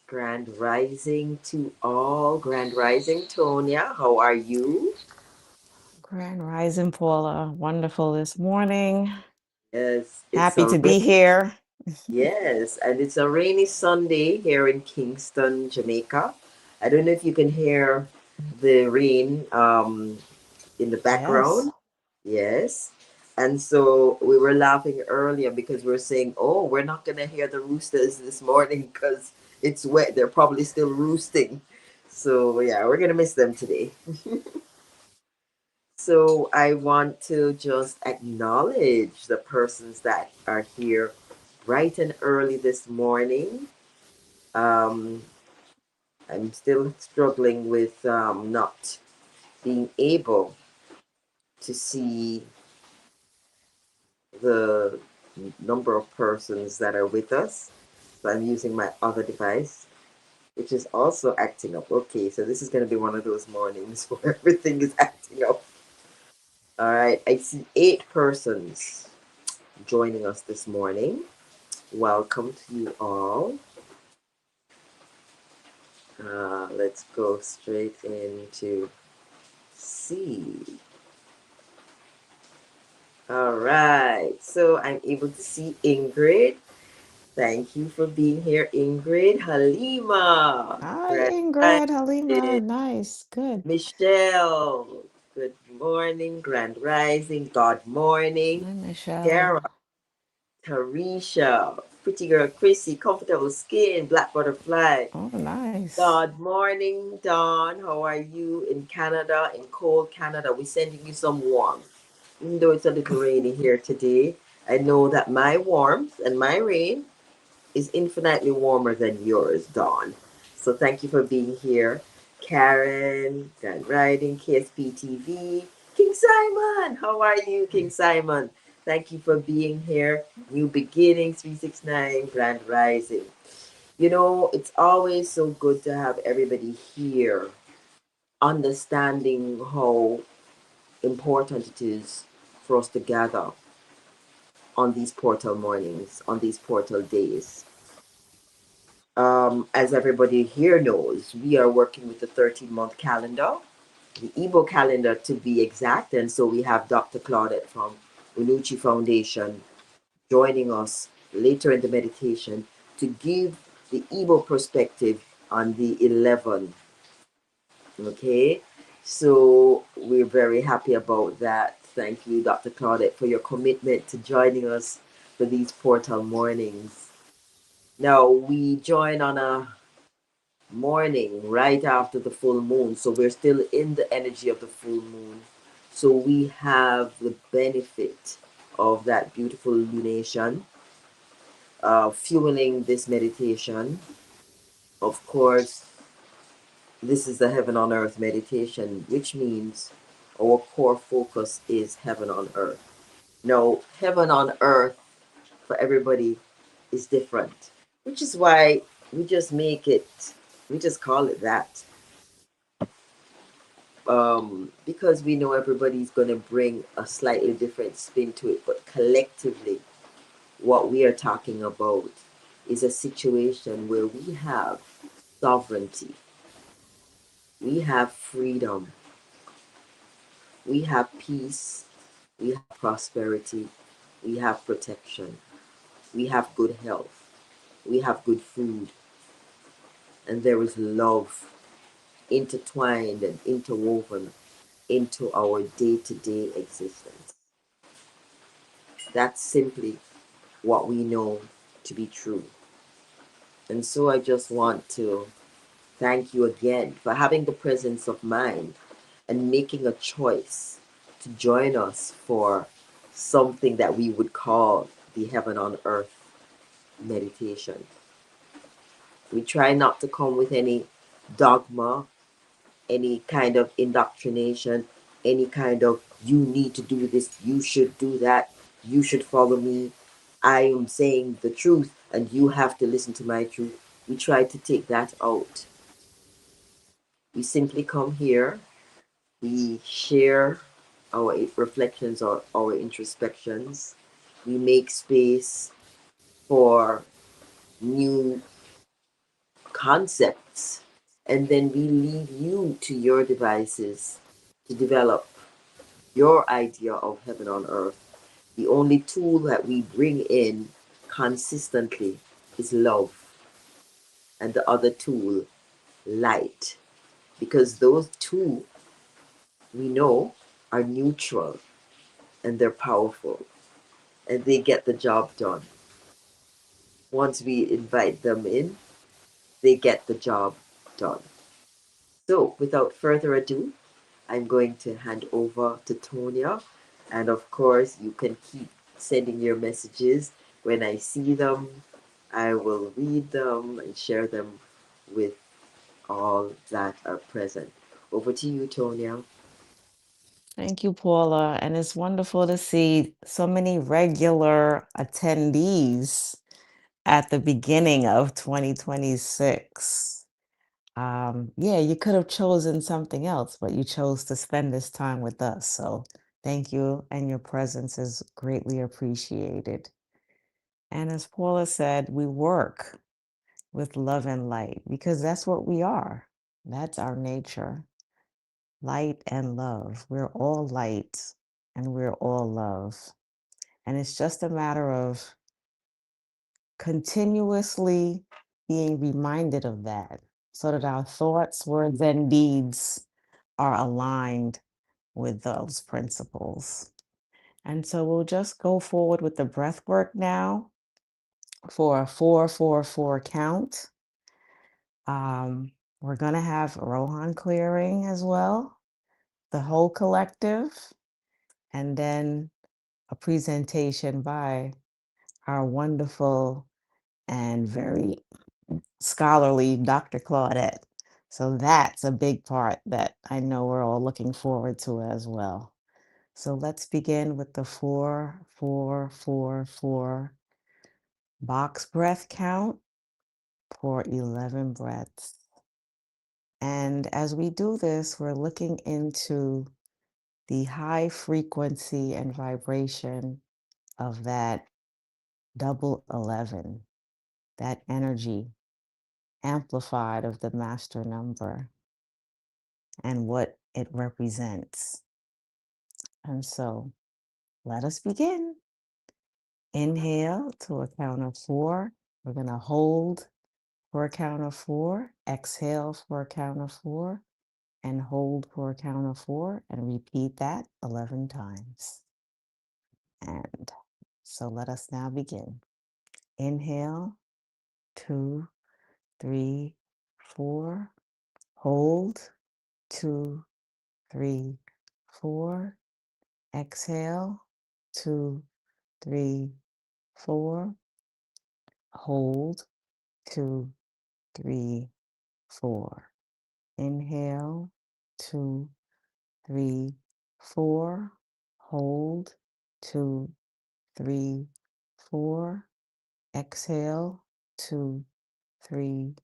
Grand Rising to all. Grand Rising, Tonya. How are you? Grand Rising, Paula. Wonderful this morning. Yes, it's Happy a to be here. yes, and it's a rainy Sunday here in Kingston, Jamaica. I don't know if you can hear the rain in the Yes. background. Yes. And so we were laughing earlier because we were saying, oh, we're not going to hear the roosters this morning because it's wet. They're probably still roosting. So, yeah, we're going to miss them today. So, I want to just acknowledge the persons that are here bright and early this morning. Um, I'm still struggling with not being able to see the number of persons that are with us. So I'm using my other device, which is also acting up. Okay, so this is going to be one of those mornings where everything is acting up. All right, I see 8 persons joining us this morning. Welcome to you all. Let's go straight into C. All right, so I'm able to see Ingrid. Thank you for being here, Ingrid. Halima, Hi, Grand Ingrid, Halima. Rising. Nice. Good. Michelle, good morning. Grand Rising, God morning. Hi, Tara, Michelle. Tarisha, pretty girl Chrissy, comfortable skin, black butterfly. Oh, nice. God morning, Dawn. How are you in Canada, in cold Canada? We're sending you some warmth. Even though it's a little rainy here today, I know that my warmth and my rain is infinitely warmer than yours, Dawn. So thank you for being here. Karen, Grand Riding, KSP TV, King Simon. How are you, King Simon? Thank you for being here. New Beginnings 369, Grand Rising. You know, it's always so good to have everybody here understanding how important it is for us to gather on these portal mornings, on these portal days. As everybody here knows, we are working with the 13-month calendar, the Igbo calendar to be exact. And so we have Dr. Claudette from Unuchi Foundation joining us later in the meditation to give the Igbo perspective on the 11. Okay, so we're very happy about that. Thank you, Dr. Claudette, for your commitment to joining us for these portal mornings. Now, we join on a morning right after the full moon. So we're still in the energy of the full moon. So we have the benefit of that beautiful lunation, fueling this meditation. Of course, this is the heaven on earth meditation, which means our core focus is heaven on earth. Now, heaven on earth for everybody is different, which is why we just make it, we just call it that. Because we know everybody's going to bring a slightly different spin to it, but collectively, what we are talking about is a situation where we have sovereignty, we have freedom, we have peace, we have prosperity, we have protection, we have good health, we have good food, and there is love intertwined and interwoven into our day to day existence. That's simply what we know to be true. And so I just want to thank you again for having the presence of mind and making a choice to join us for something that we would call the heaven on earth meditation. We try not to come with any dogma, any kind of indoctrination, any kind of you need to do this, you should do that, you should follow me. I am saying the truth and you have to listen to my truth. We try to take that out. We simply come here, we share our reflections or our introspections, we make space for new concepts, and then we leave you to your devices to develop your idea of heaven on earth. The only tool that we bring in consistently is love, and the other tool, light. Because those two, we know, are neutral and they're powerful and they get the job done. Once we invite them in, they get the job done. So, without further ado, I'm going to hand over to Tonya. And of course, you can keep sending your messages. When I see them, I will read them and share them with all that are present. Over to you, Tonya. Thank you, Paula. And it's wonderful to see so many regular attendees at the beginning of 2026. Yeah, you could have chosen something else, but you chose to spend this time with us. So thank you. And your presence is greatly appreciated. And as Paula said, we work with love and light because that's what we are. That's our nature. Light and love. We're all light and we're all love. And it's just a matter of continuously being reminded of that so that our thoughts, words, and deeds are aligned with those principles. And so we'll just go forward with the breath work now for a 4-4-4 count. We're going to have Rohan clearing as well, the whole collective, and then a presentation by our wonderful and very scholarly Dr. Claudette. So that's a big part that I know we're all looking forward to as well. So let's begin with the 4-4-4-4 box breath count for 11 breaths. And as we do this, we're looking into the high frequency and vibration of that double 11, that energy amplified of the master number and what it represents. And so let us begin. Inhale to a count of 4. We're going to hold for a count of 4. Exhale for a count of 4. And hold for a count of 4. And repeat that 11 times. And so let us now begin. Inhale, 2, 3, 4. Hold, 2, 3, 4. Exhale, 2, 3, 4. Hold, 2, 3, 4. Inhale, 2, 3, 4. Hold, 2, 3, 4. Exhale, 2, 3,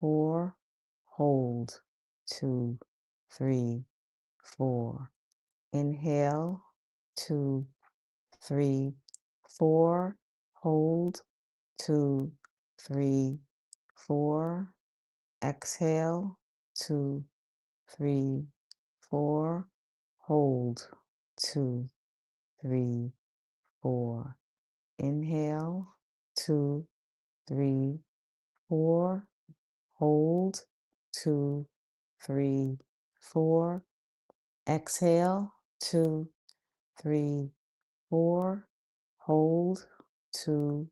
4. Hold, 2, 3, 4. Inhale, 2, 3, 4. Hold, 2, 3, 4. Exhale, 2, 3, 4. Hold, 2, 3, 4. Inhale, 2, 3, 4. Hold, 2, 3, 4. Exhale, 2, 3, 4. Hold, 2,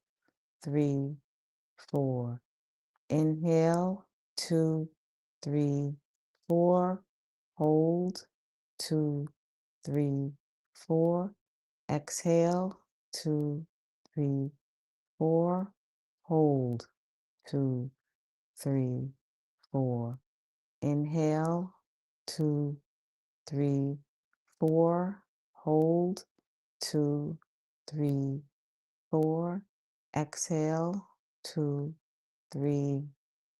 3, 4. Inhale, 2, 3, 4. Hold, 2, 3, 4. Exhale, 2, 3, 4. Hold, 2, 3, 4. Inhale, 2, 3, 4. Hold, 2, 3, 4. Exhale, 2, 3,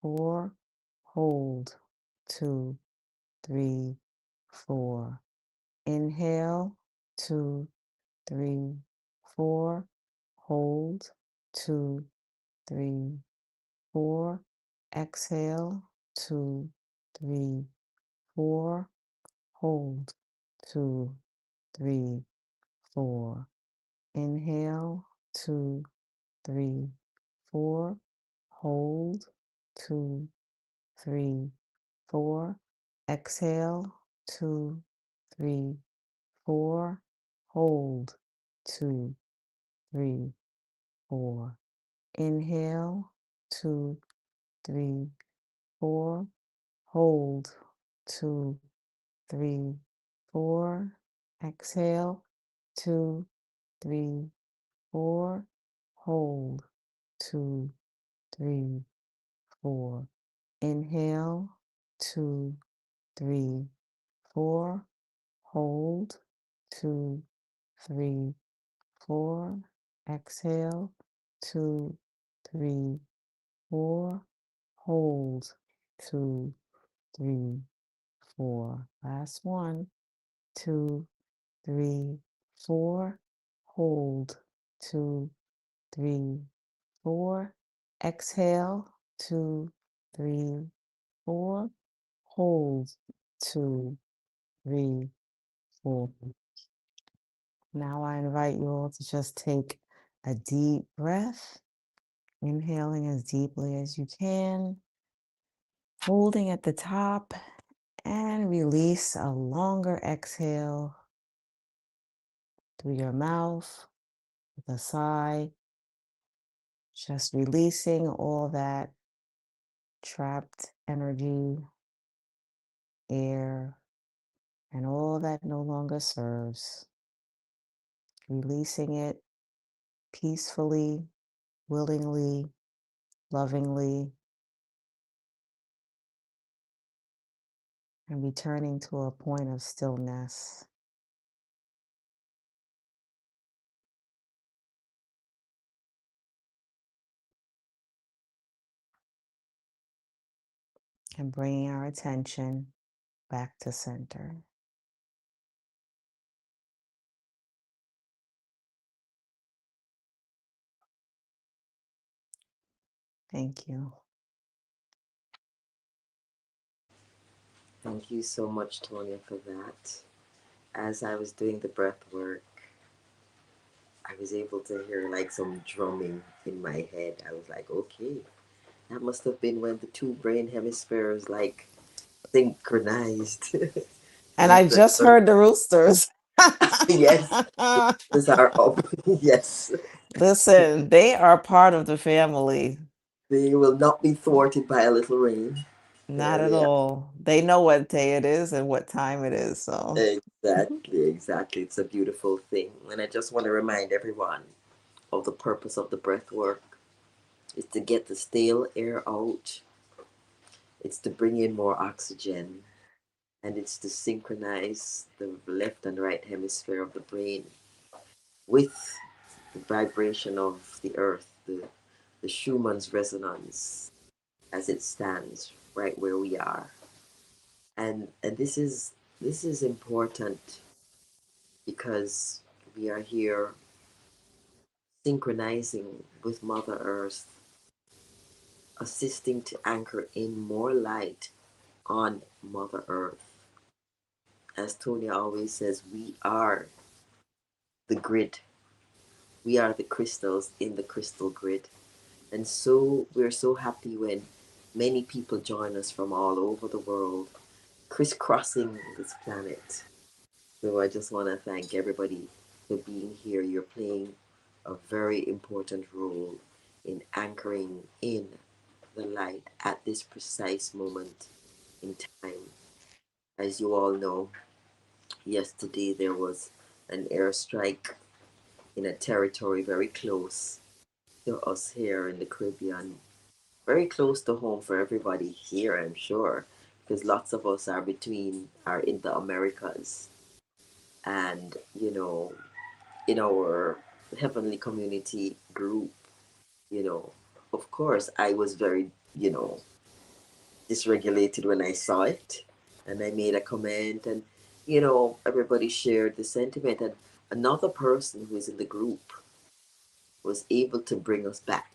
4. Hold, 2, 3, 4. Inhale, 2, 3, 4. Hold, 2, 3, 4. Exhale, 2, 3, 4. Hold, 2, 3, 4. Inhale, 2, 3, 4. Hold, 2, 3, 4. Exhale, 2, 3, 4. Hold, 2, 3, 4. Inhale, 2, 3, 4. Hold, 2, 3, 4. Exhale, 2, 3, 4. Hold, 2, 3, 4. Inhale, 2, 3, 4. Hold, 2, 3, 4. Exhale, 2, 3, 4. Hold, 2, 3, 4. Last one, 2, 3, 4. Hold, 2, 3, 4. Exhale, 2, 3, 4. Hold, 2, 3, 4. Now I invite you all to just take a deep breath, inhaling as deeply as you can, holding at the top, and release a longer exhale through your mouth with a sigh, just releasing all that trapped energy, air, and all that no longer serves. Releasing it peacefully, willingly, lovingly, and returning to a point of stillness. And bringing our attention back to center. Thank you. Thank you so much, Tonya, for that. As I was doing the breath work, I was able to hear like some drumming in my head. I was like, okay, that must have been when the two brain hemispheres like synchronized. And I just heard the roosters. Yes, these are up. Yes, Listen, they are part of the family. they will not be thwarted by a little rain. Not There at they are. all. They know what day it is and what time it is. So, Exactly, exactly. It's a beautiful thing. And I just want to remind everyone of the purpose of the breath work is to get the stale air out, it's to bring in more oxygen, and it's to synchronize the left and right hemisphere of the brain with the vibration of the earth, the Schumann's resonance as it stands right where we are. And this is important because we are here synchronizing with Mother Earth, assisting to anchor in more light on Mother Earth. As Tony always says, we are the grid. We are the crystals in the crystal grid. And so we're so happy when many people join us from all over the world, crisscrossing this planet. So I just want to thank everybody for being here. You're playing a very important role in anchoring in the light at this precise moment in time. As you all know, yesterday there was an airstrike in a territory very close to us here in the Caribbean, very close to home for everybody here, I'm sure, because lots of us are in the Americas, and in our heavenly community group, you know, of course, I was very dysregulated when I saw it, and I made a comment, and everybody shared the sentiment, and another person who is in the group was able to bring us back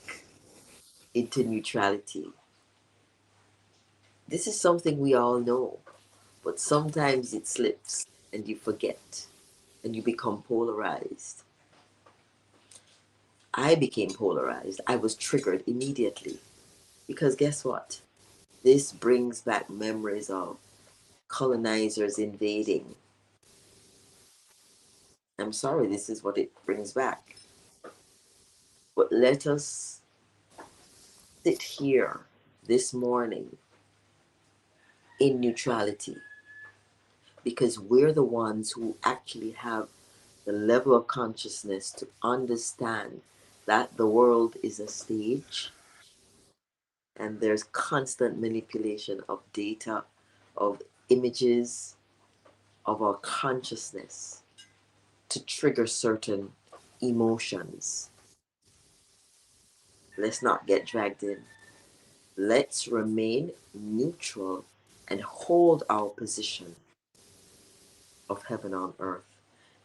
into neutrality. This is something we all know, but sometimes it slips and you forget and you become polarized. I became polarized. I was triggered immediately because guess what? This brings back memories of colonizers invading. I'm sorry, this is what it brings back. But let us sit here this morning in neutrality because we're the ones who actually have the level of consciousness to understand that the world is a stage and there's constant manipulation of data, of images, of our consciousness to trigger certain emotions. Let's not get dragged in. Let's remain neutral and hold our position of heaven on earth.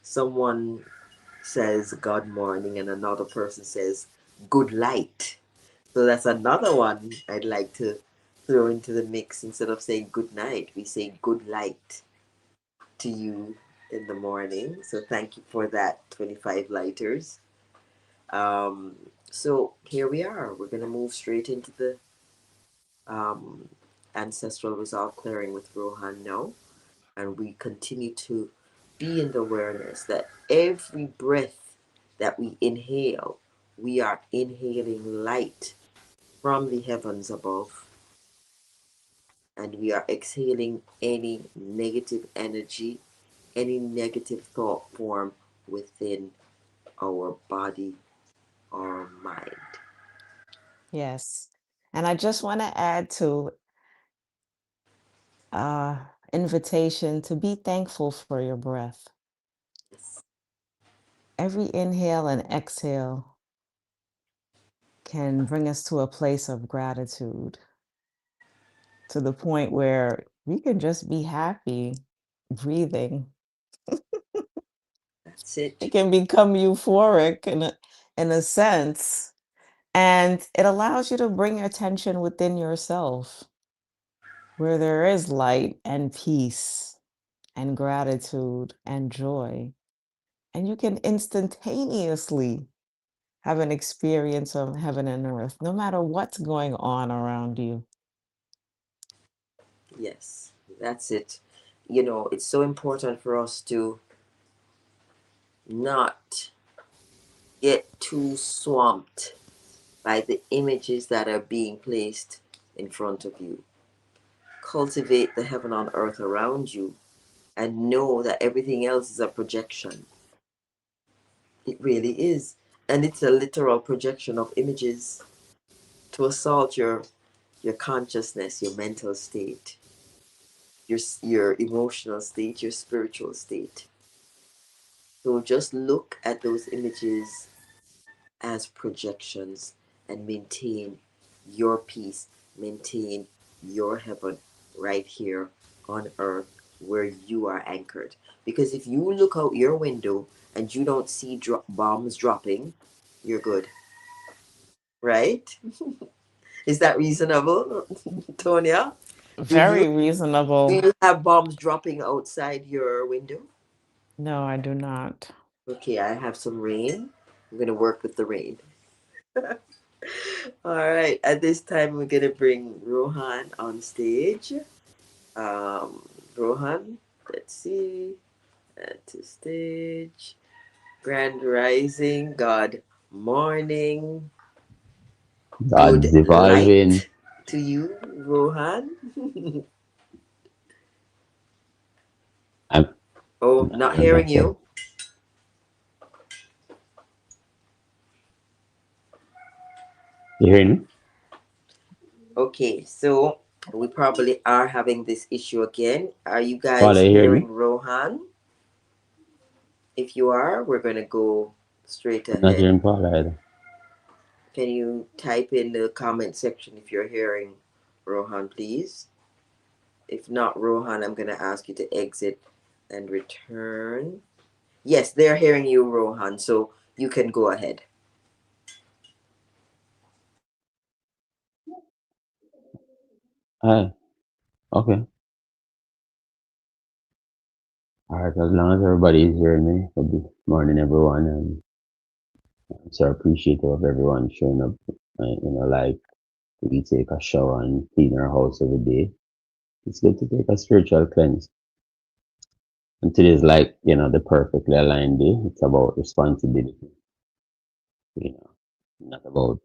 Someone says God morning and another person says good light. So that's another one I'd like to throw into the mix. Instead of saying good night, we say good light to you in the morning. So thank you for that, 25 lighters. Um, so here we are. We're going to move straight into the um, ancestral resolve clearing with Rohan now. And we continue to be in the awareness that every breath that we inhale, we are inhaling light from the heavens above, and we are exhaling any negative energy, any negative thought form within our body or mind. Yes. And I just want to add to uh invitation to be thankful for your breath. Yes, Every inhale and exhale can bring us to a place of gratitude, to the point where we can just be happy breathing. that's it. It can become euphoric in a sense, and it allows you to bring attention within yourself where there is light and peace and gratitude and joy. And you can instantaneously have an experience of heaven and earth, no matter what's going on around you. Yes, that's it. You know, it's so important for us to not get too swamped by the images that are being placed in front of you. Cultivate the heaven on earth around you and know that everything else is a projection. It really is. And it's a literal projection of images to assault your consciousness, your mental state, your emotional state, your spiritual state. So just look at those images as projections and maintain your peace, maintain your heaven right here on earth where you are anchored. Because if you look out your window and you don't see bombs dropping, you're good, right? Is that reasonable, Tonya? Do you Very do reasonable. you have bombs dropping outside your window? No, I do not. Okay, I have some rain. I'm gonna work with the rain. All right, at this time, we're gonna bring Rohan on stage. Um, Rohan, let's see, add to stage. Grand Rising, God morning, good God's evolving. light to you, Rohan. I'm Oh, not not hearing hearing myself. you. You hearing me? Okay, so we probably are having this issue again. Are you guys Paula, you hearing me? hearing Rohan? If you are, we're gonna go straight I'm not ahead. hearing Paula either. Can you type in the comment section if you're hearing Rohan, please? If not, Rohan, I'm going to ask you to exit and return. Yes, they're hearing you, Rohan, so you can go ahead. Hi. Okay. All right. As long as everybody is hearing me, good morning, everyone. And I'm so appreciative of everyone showing up. Like we take a shower and clean our house every day. It's good to take a spiritual cleanse. And today is like, the perfectly aligned day. It's about responsibility, not about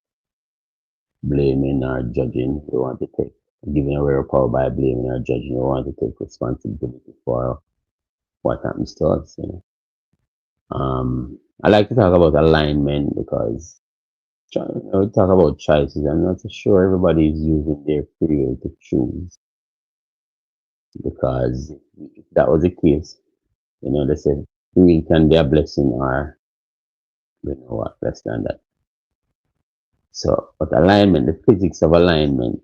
blaming or judging. We want to take, giving away our power by blaming or judging. We want to take responsibility for what happens to us. I like to talk about alignment because we talk about choices. I'm not so sure everybody is using their free will to choose because if that was the case, they said free will can be a blessing or less than that. So, but alignment, the physics of alignment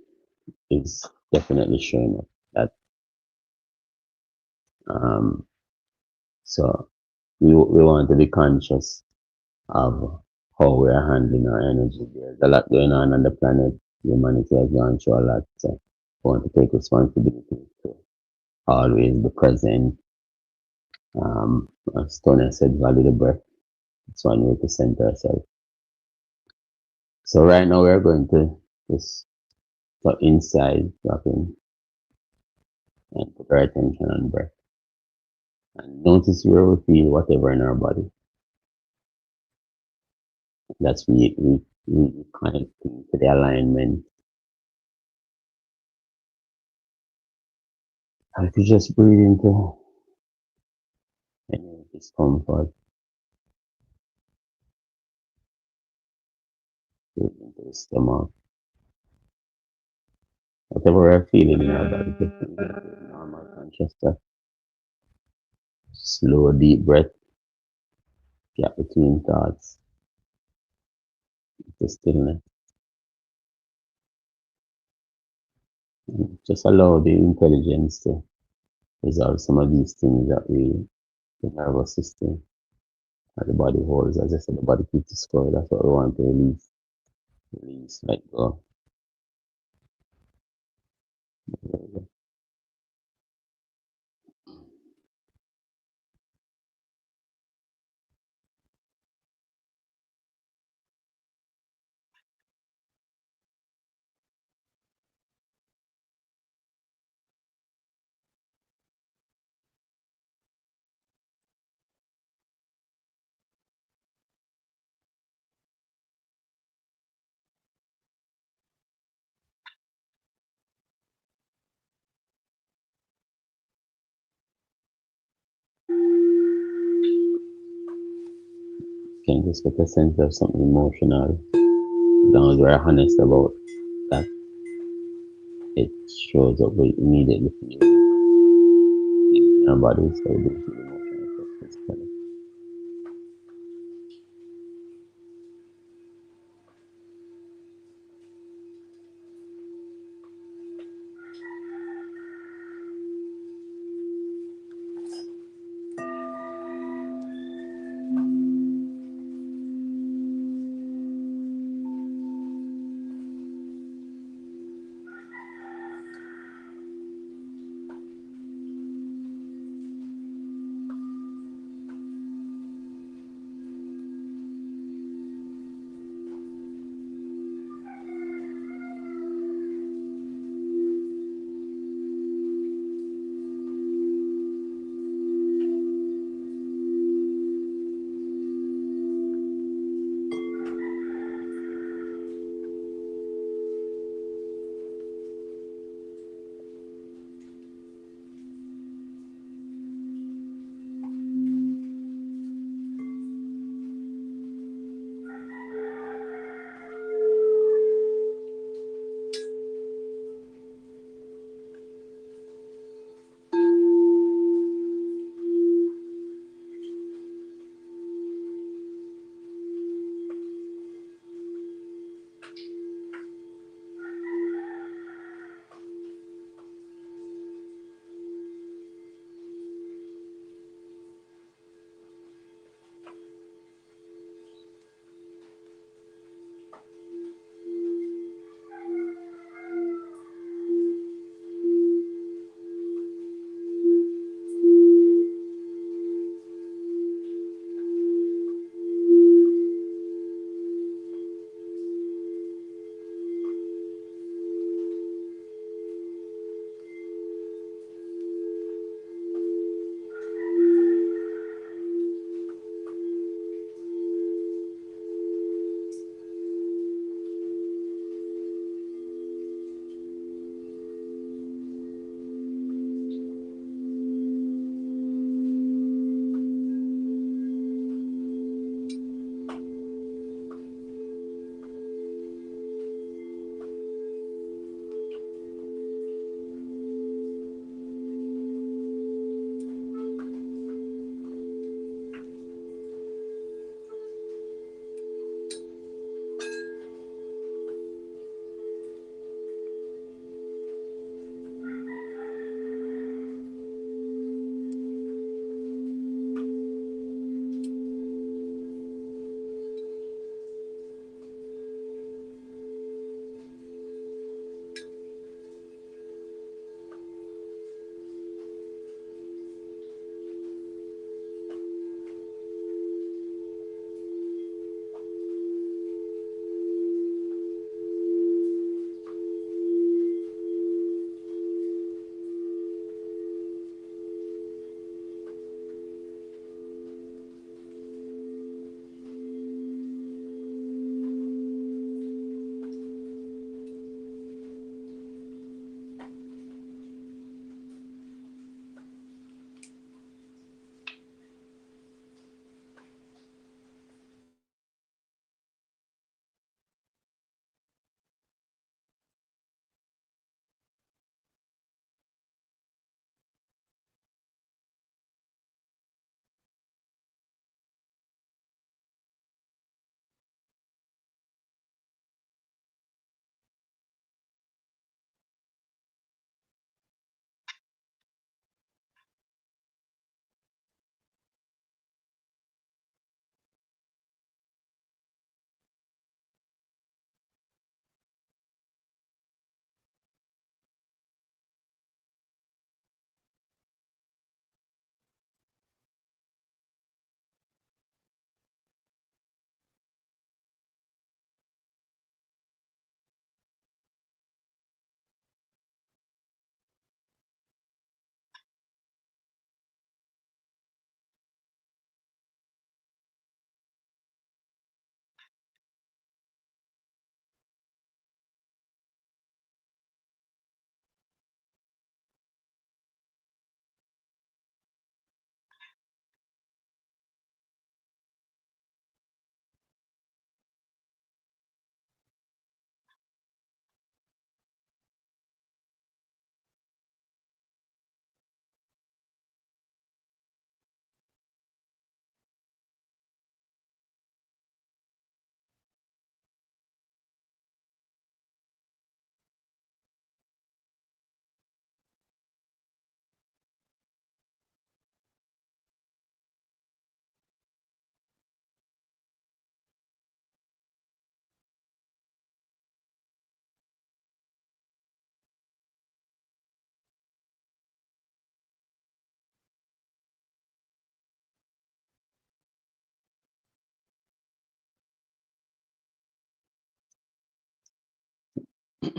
is definitely showing up. That um, so we want to be conscious of how we are handling our energy. There's a lot going on the planet. Humanity has gone through a lot. So we want to take responsibility to always be present. As Tony said, value the breath. It's one way to center ourselves. So right now we're going to just go inside, drop in, and put our attention on breath. And notice where we feel whatever in our body. That's we connect to the alignment. And if you just breathe into any discomfort, breathe into the stomach, whatever we're feeling in our body, just breathe into normal conscious breath. Slow, deep breath, gap between thoughts, the stillness. And just allow the intelligence to resolve some of these things that the nervous system, that the body holds. As I said, the body keeps the score. That's what we want to release. Release, let go. Can just get a sense of something emotional. As long as we're honest about that, it shows up we immediately feel in our bodies. So we do feel emotional stuff physically.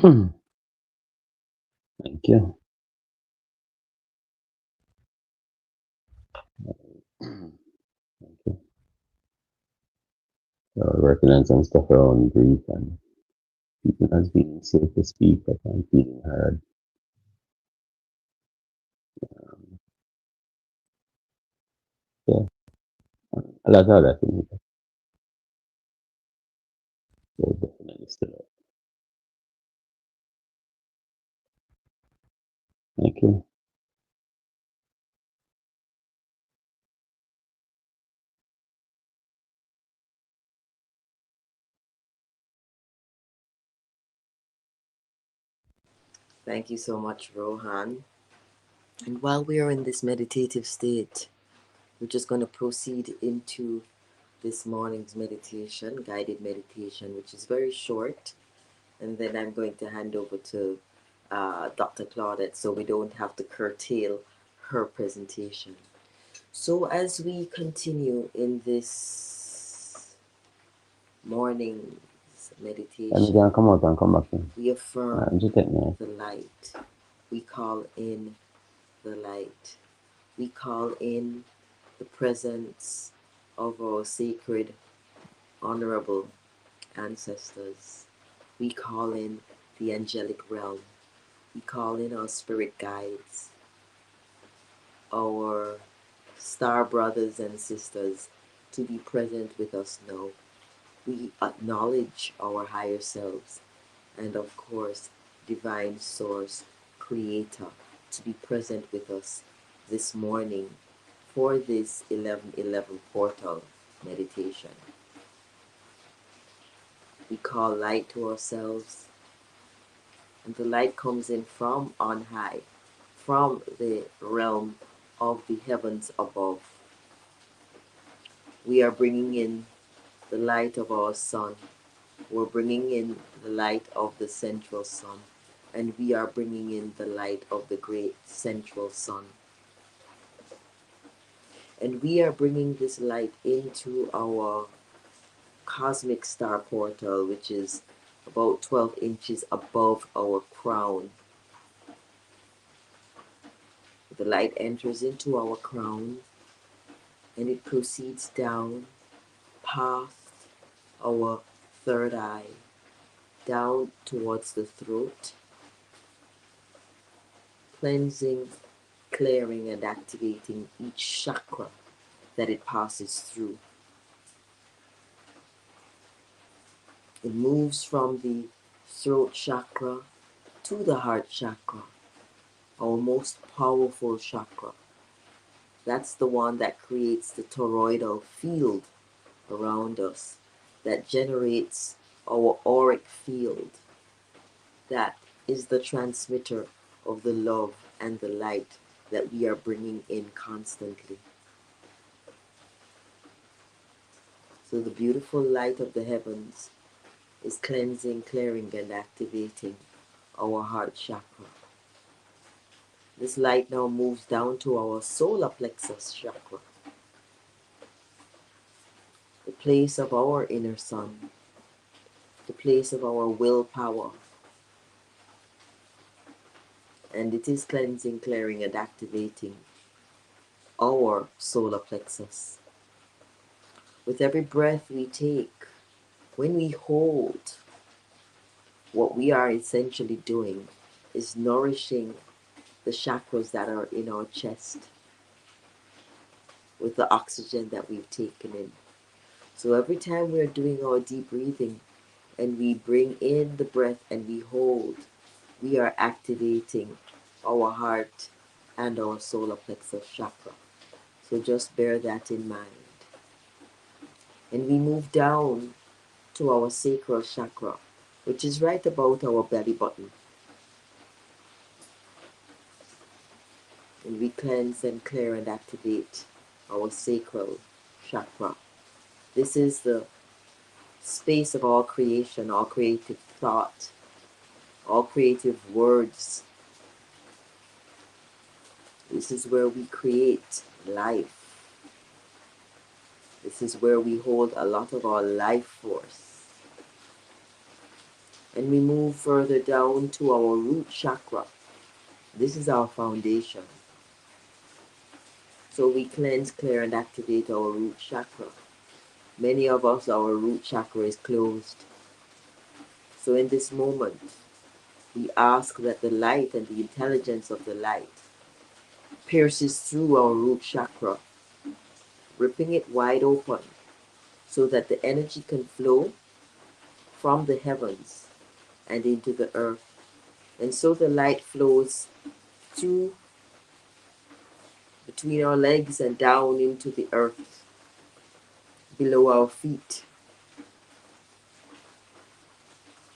Thank you. Thank you. So we're working on some stuff around grief and people not being safe to speak up and feeling heard. Um, yeah, a lot of other things. So definitely still up. Thank you. Thank you so much, Rohan. And while we are in this meditative state, we're just going to proceed into this morning's meditation, guided meditation, which is very short. And then I'm going to hand over to Dr. Claudette so we don't have to curtail her presentation. So as we continue in this morning's And we meditation, can come out and come back in. we affirm Just take me. the light. We call in the light. We call in the presence of our sacred, honorable ancestors. We call in the angelic realm. We call in our spirit guides, our star brothers and sisters to be present with us now. We acknowledge our higher selves and, of course, divine source, creator, to be present with us this morning for this 11:11 portal meditation. We call light to ourselves, and the light comes in from on high, from the realm of the heavens above. We are bringing in the light of our sun. We're bringing in the light of the central sun, and we are bringing in the light of the great central sun. And we are bringing this light into our cosmic star portal, which is about 12 inches above our crown. The light enters into our crown and it proceeds down past our third eye, down towards the throat, cleansing, clearing, and activating each chakra that it passes through. It moves from the throat chakra to the heart chakra, our most powerful chakra. That's the one that creates the toroidal field around us, that generates our auric field, that is the transmitter of the love and the light that we are bringing in constantly. So the beautiful light of the heavens is cleansing, clearing, and activating our heart chakra. This light now moves down to our solar plexus chakra, the place of our inner sun, the place of our willpower. And it is cleansing, clearing, and activating our solar plexus. With every breath we take, when we hold, what we are essentially doing is nourishing the chakras that are in our chest with the oxygen that we've taken in. So every time we're doing our deep breathing and we bring in the breath and we hold, we are activating our heart and our solar plexus chakra. So just bear that in mind. And we move down to our sacral chakra, which is right about our belly button. And we cleanse and clear and activate our sacral chakra. This is the space of all creation, all creative thought, all creative words. This is where we create life. This is where we hold a lot of our life force. And we move further down to our root chakra. This is our foundation. So we cleanse, clear, and activate our root chakra. Many of us, our root chakra is closed. So in this moment, we ask that the light and the intelligence of the light pierces through our root chakra, ripping it wide open so that the energy can flow from the heavens and into the earth. And so the light flows through between our legs and down into the earth below our feet.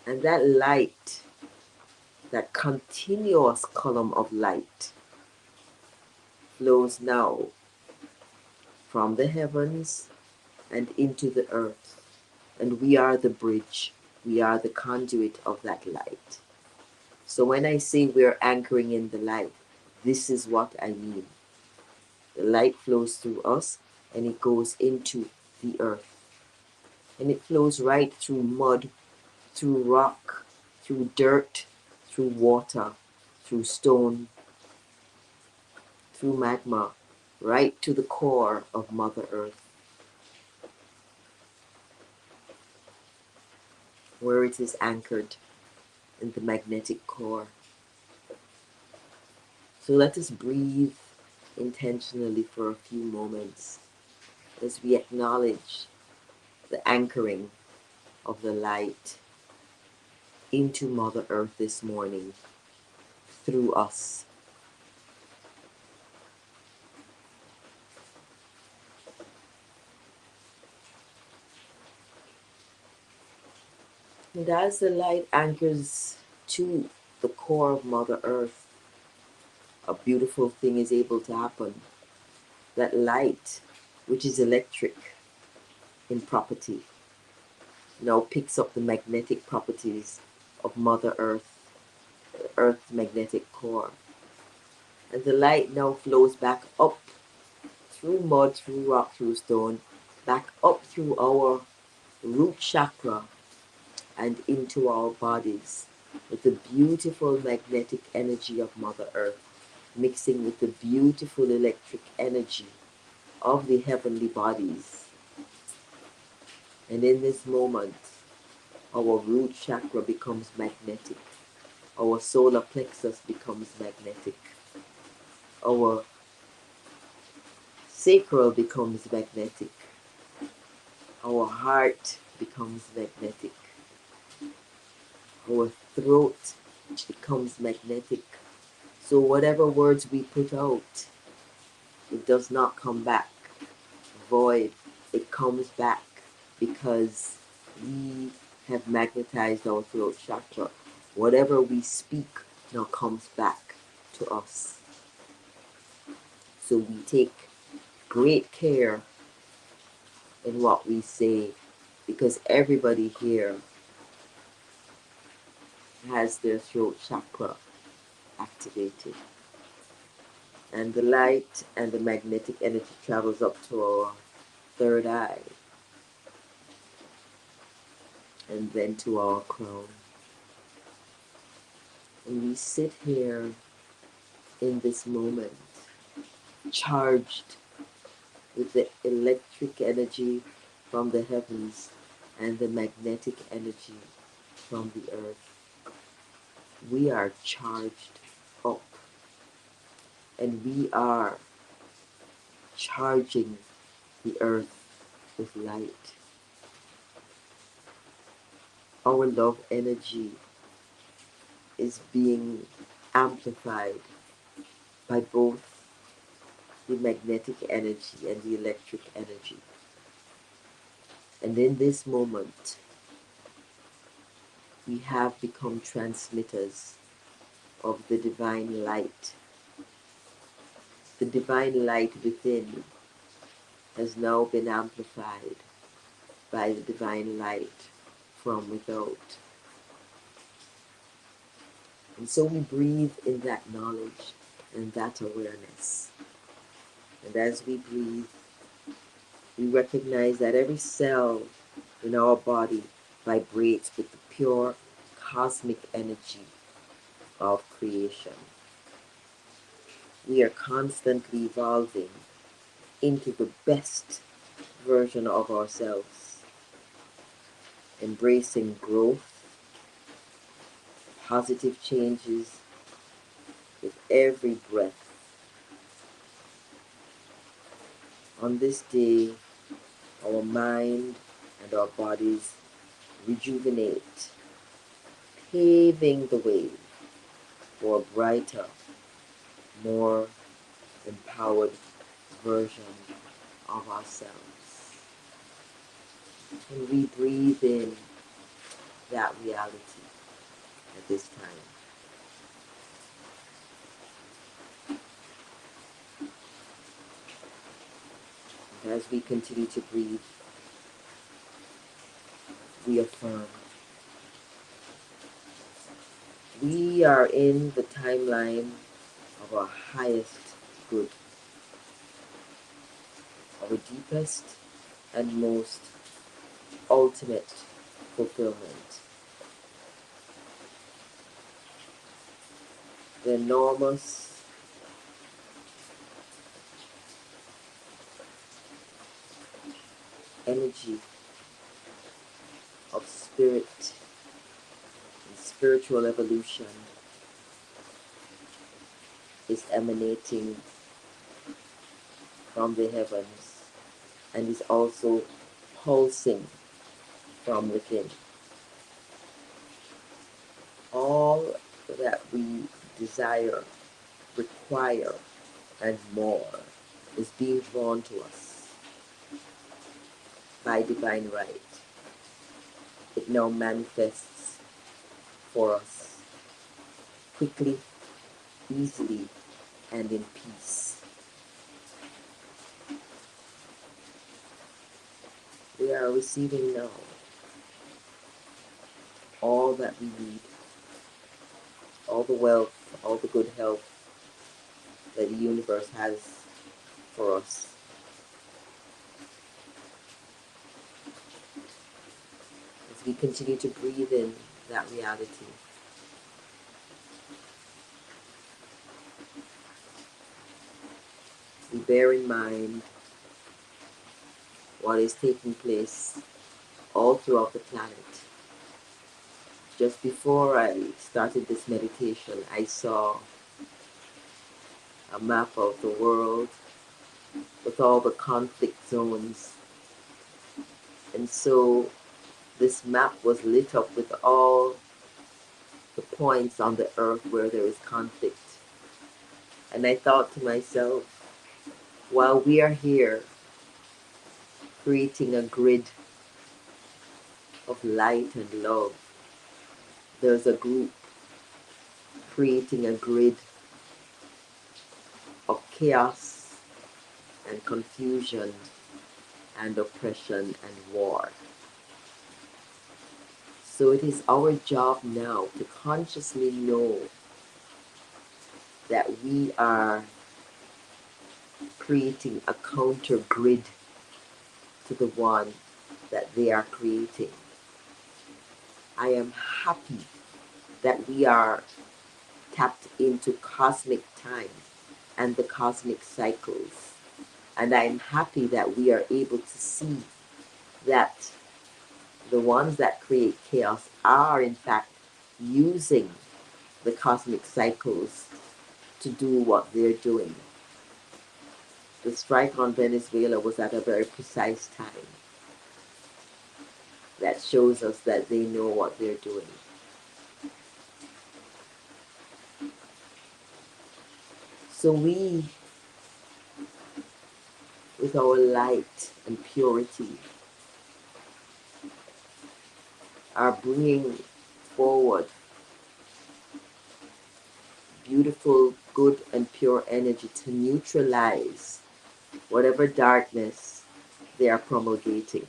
And that light, that continuous column of light, flows now from the heavens and into the earth. And we are the bridge. We are the conduit of that light. So when I say we're anchoring in the light, this is what I mean. The light flows through us and it goes into the earth. And it flows right through mud, through rock, through dirt, through water, through stone, through magma, right to the core of Mother Earth, where it is anchored in the magnetic core. So let us breathe intentionally for a few moments as we acknowledge the anchoring of the light into Mother Earth this morning through us. And as the light anchors to the core of Mother Earth, a beautiful thing is able to happen. That light, which is electric in property, now picks up the magnetic properties of Mother Earth, the Earth's magnetic core. And the light now flows back up through mud, through rock, through stone, back up through our root chakra and into our bodies with the beautiful magnetic energy of Mother Earth mixing with the beautiful electric energy of the heavenly bodies. And in this moment, our root chakra becomes magnetic. Our solar plexus becomes magnetic. Our sacral becomes magnetic. Our heart becomes magnetic. Our throat becomes magnetic. So whatever words we put out, it does not come back void. It comes back because we have magnetized our throat chakra. Whatever we speak now comes back to us. So we take great care in what we say because everybody here has their throat chakra activated. And the light and the magnetic energy travels up to our third eye and then to our crown. And we sit here in this moment, charged with the electric energy from the heavens and the magnetic energy from the earth. We are charged up and we are charging the earth with light. Our love energy is being amplified by both the magnetic energy and the electric energy. And in this moment, we have become transmitters of the divine light. The divine light within has now been amplified by the divine light from without. And so we breathe in that knowledge and that awareness. And as we breathe, we recognize that every cell in our body vibrates with the pure cosmic energy of creation. We are constantly evolving into the best version of ourselves, embracing growth, positive changes with every breath. On this day, our mind and our bodies rejuvenate, paving the way for a brighter, more empowered version of ourselves. And we breathe in that reality at this time. And as we continue to breathe, we affirm we are in the timeline of our highest good, our deepest and most ultimate fulfillment. The enormous energy of spirit and spiritual evolution is emanating from the heavens and is also pulsing from within. All that we desire, require, and more is being drawn to us by divine right. It now manifests for us quickly, easily, and in peace. We are receiving now all that we need, all the wealth, all the good health that the universe has for us. As we continue to breathe in that reality, we bear in mind what is taking place all throughout the planet. Just before I started this meditation, I saw a map of the world with all the conflict zones. And so this map was lit up with all the points on the earth where there is conflict. And I thought to myself, while we are here creating a grid of light and love, there's a group creating a grid of chaos and confusion and oppression and war. So it is our job now to consciously know that we are creating a counter grid to the one that they are creating. I am happy that we are tapped into cosmic time and the cosmic cycles. And I am happy that we are able to see that the ones that create chaos are in fact using the cosmic cycles to do what they're doing. The strike on Venezuela was at a very precise time. That shows us that they know what they're doing. So we, with our light and purity, are bringing forward beautiful, good, and pure energy to neutralize whatever darkness they are promulgating.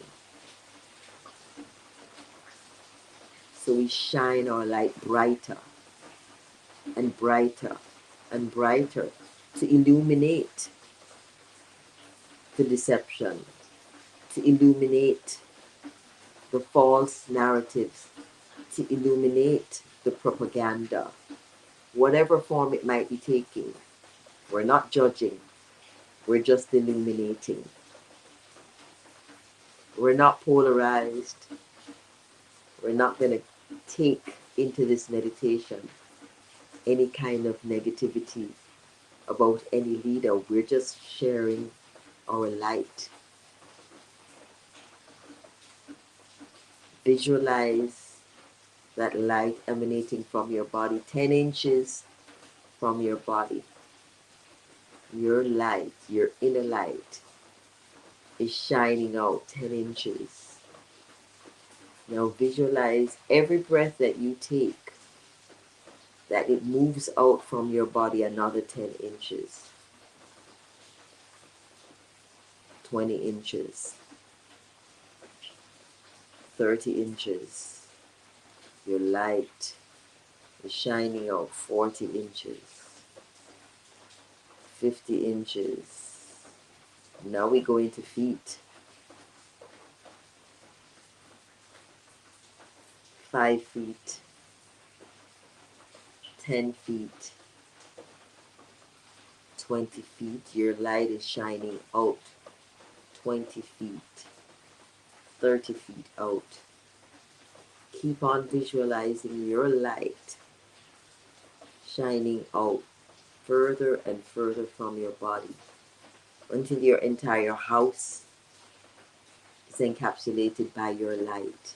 So we shine our light brighter and brighter and brighter to illuminate the deception, to illuminate the false narratives to illuminate the propaganda, whatever form it might be taking. We're not judging, we're just illuminating. We're not polarized. We're not going to take into this meditation any kind of negativity about any leader. We're just sharing our light. Visualize that light emanating from your body, 10 inches from your body. Your light, your inner light, is shining out 10 inches. Now visualize every breath that you take, that it moves out from your body another 10 inches, 20 inches, 30 inches. Your light is shining out 40 inches, 50 inches. Now we go into feet. 5 feet, 10 feet, 20 feet. Your light is shining out 20 feet, 30 feet out. Keep on visualizing your light shining out further and further from your body until your entire house is encapsulated by your light,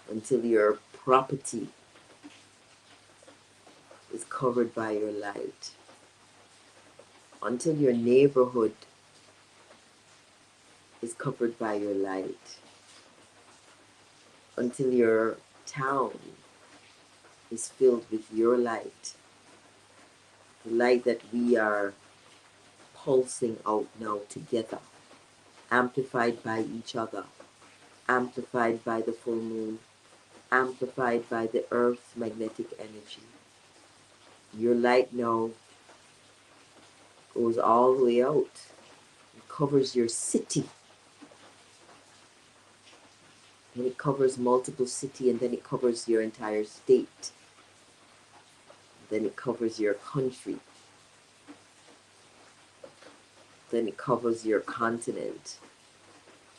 until your property is covered by your light, until your neighborhood is covered by your light, until your town is filled with your light, the light that we are pulsing out now together, amplified by each other, amplified by the full moon, amplified by the earth's magnetic energy. Your light now goes all the way out. It covers your city. And it covers multiple cities, and then it covers your entire state. Then it covers your country. Then it covers your continent.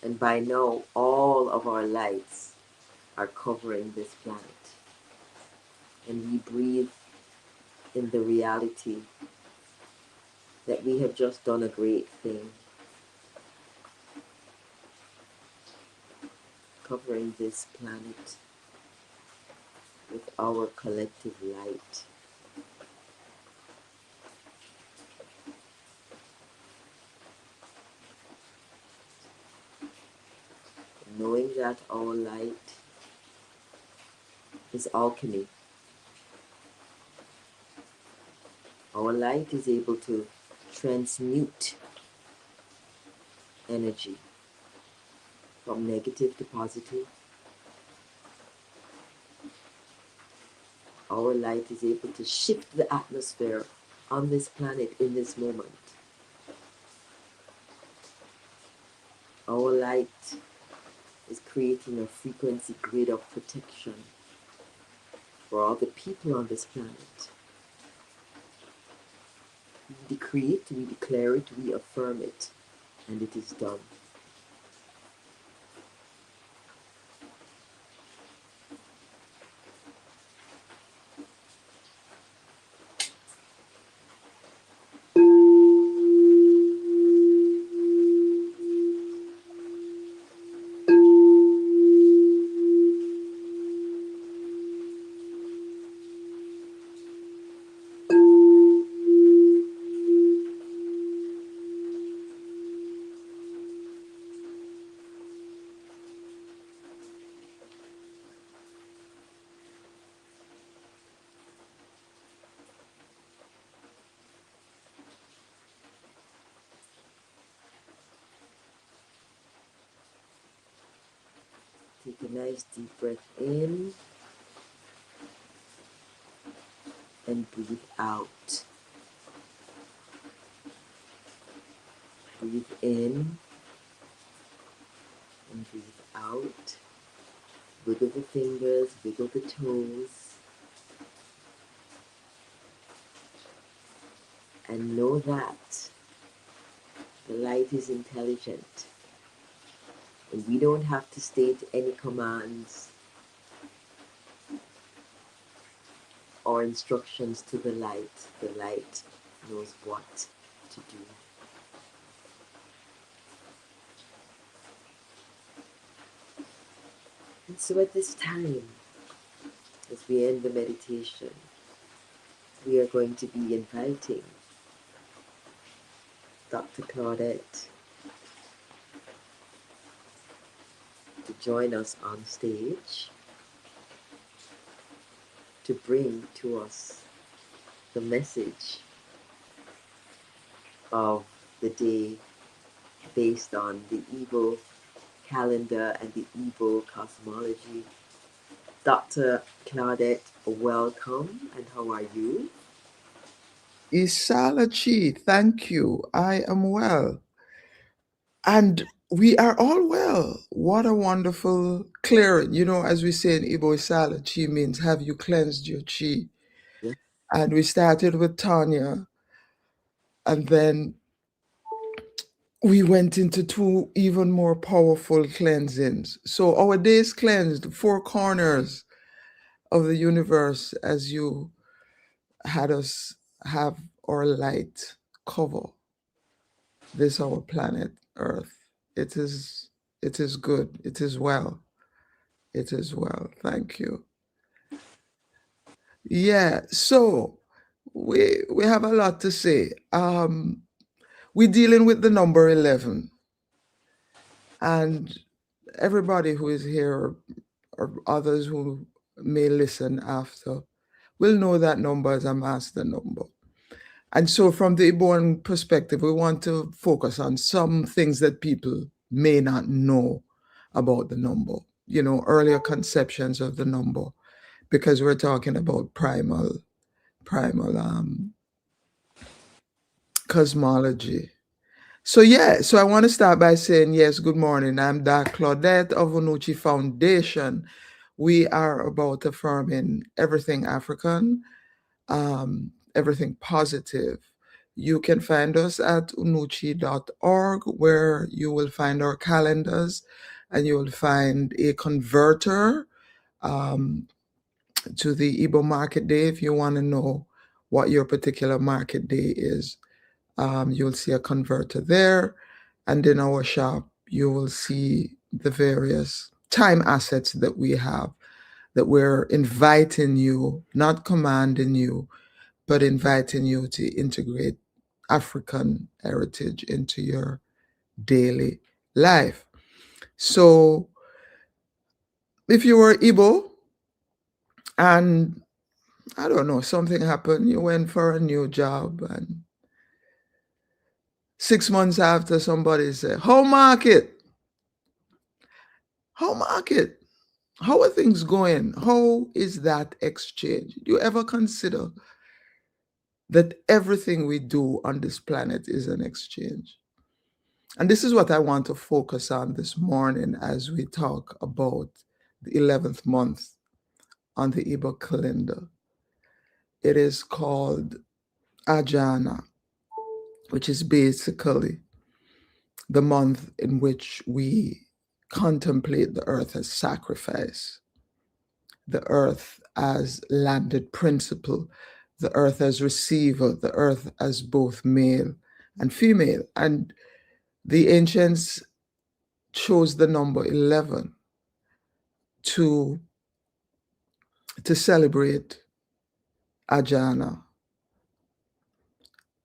And by now, all of our lights are covering this planet. And we breathe in the reality that we have just done a great thing, covering this planet with our collective light. Knowing that our light is alchemy. Our light is able to transmute energy from negative to positive. Our light is able to shift the atmosphere on this planet in this moment. Our light is creating a frequency grid of protection for all the people on this planet. We decree it, we declare it, we affirm it, and it is done. Take a nice deep breath in and breathe out. Breathe in and breathe out. Wiggle the fingers, wiggle the toes, and know that the light is intelligent. And we don't have to state any commands or instructions to the light. The light knows what to do. And so at this time, as we end the meditation, we are going to be inviting Dr. Claudette to join us on stage to bring to us the message of the day based on the Igbo calendar and the Igbo cosmology. Dr. Claudette, welcome, and how are you? Isalachi, thank you. I am well. And we are all well. What a wonderful clearing. You know, as we say in Igbo, Isalachi means have you cleansed your chi? Yes. And we started with Tanya, and then we went into two even more powerful cleansings. So our days cleansed, four corners of the universe as you had us have our light cover this our planet Earth. It is good. It is well. It is well. Thank you. Yeah. So we have a lot to say. We're dealing with the number 11, and everybody who is here or others who may listen after will know that number as a master number. And so, from the Igboan perspective, we want to focus on some things that people may not know about the number, you know, earlier conceptions of the number, because we're talking about primal cosmology. So I want to start by saying, yes, good morning. I'm Dr. Claudette of Unuchi Foundation. We are about affirming everything African, everything positive. You can find us at unuchi.org, where you will find our calendars and you will find a converter um, to the Igbo market day if you want to know what your particular market day is. You'll see a converter there. And in our shop, you will see the various time assets that we have, that we're inviting you, not commanding you, but inviting you to integrate African heritage into your daily life. So if you were Igbo and I don't know, something happened, you went for a new job, and 6 months after somebody said, home market, home market, how are things going? How is that exchange? Do you ever consider that everything we do on this planet is an exchange? And this is what I want to focus on this morning as we talk about the 11th month on the Igbo calendar. It is called Ajana, which is basically the month in which we contemplate the earth as sacrifice, the earth as landed principle, the earth as receiver, the earth as both male and female. And the ancients chose the number 11 to celebrate Ajana.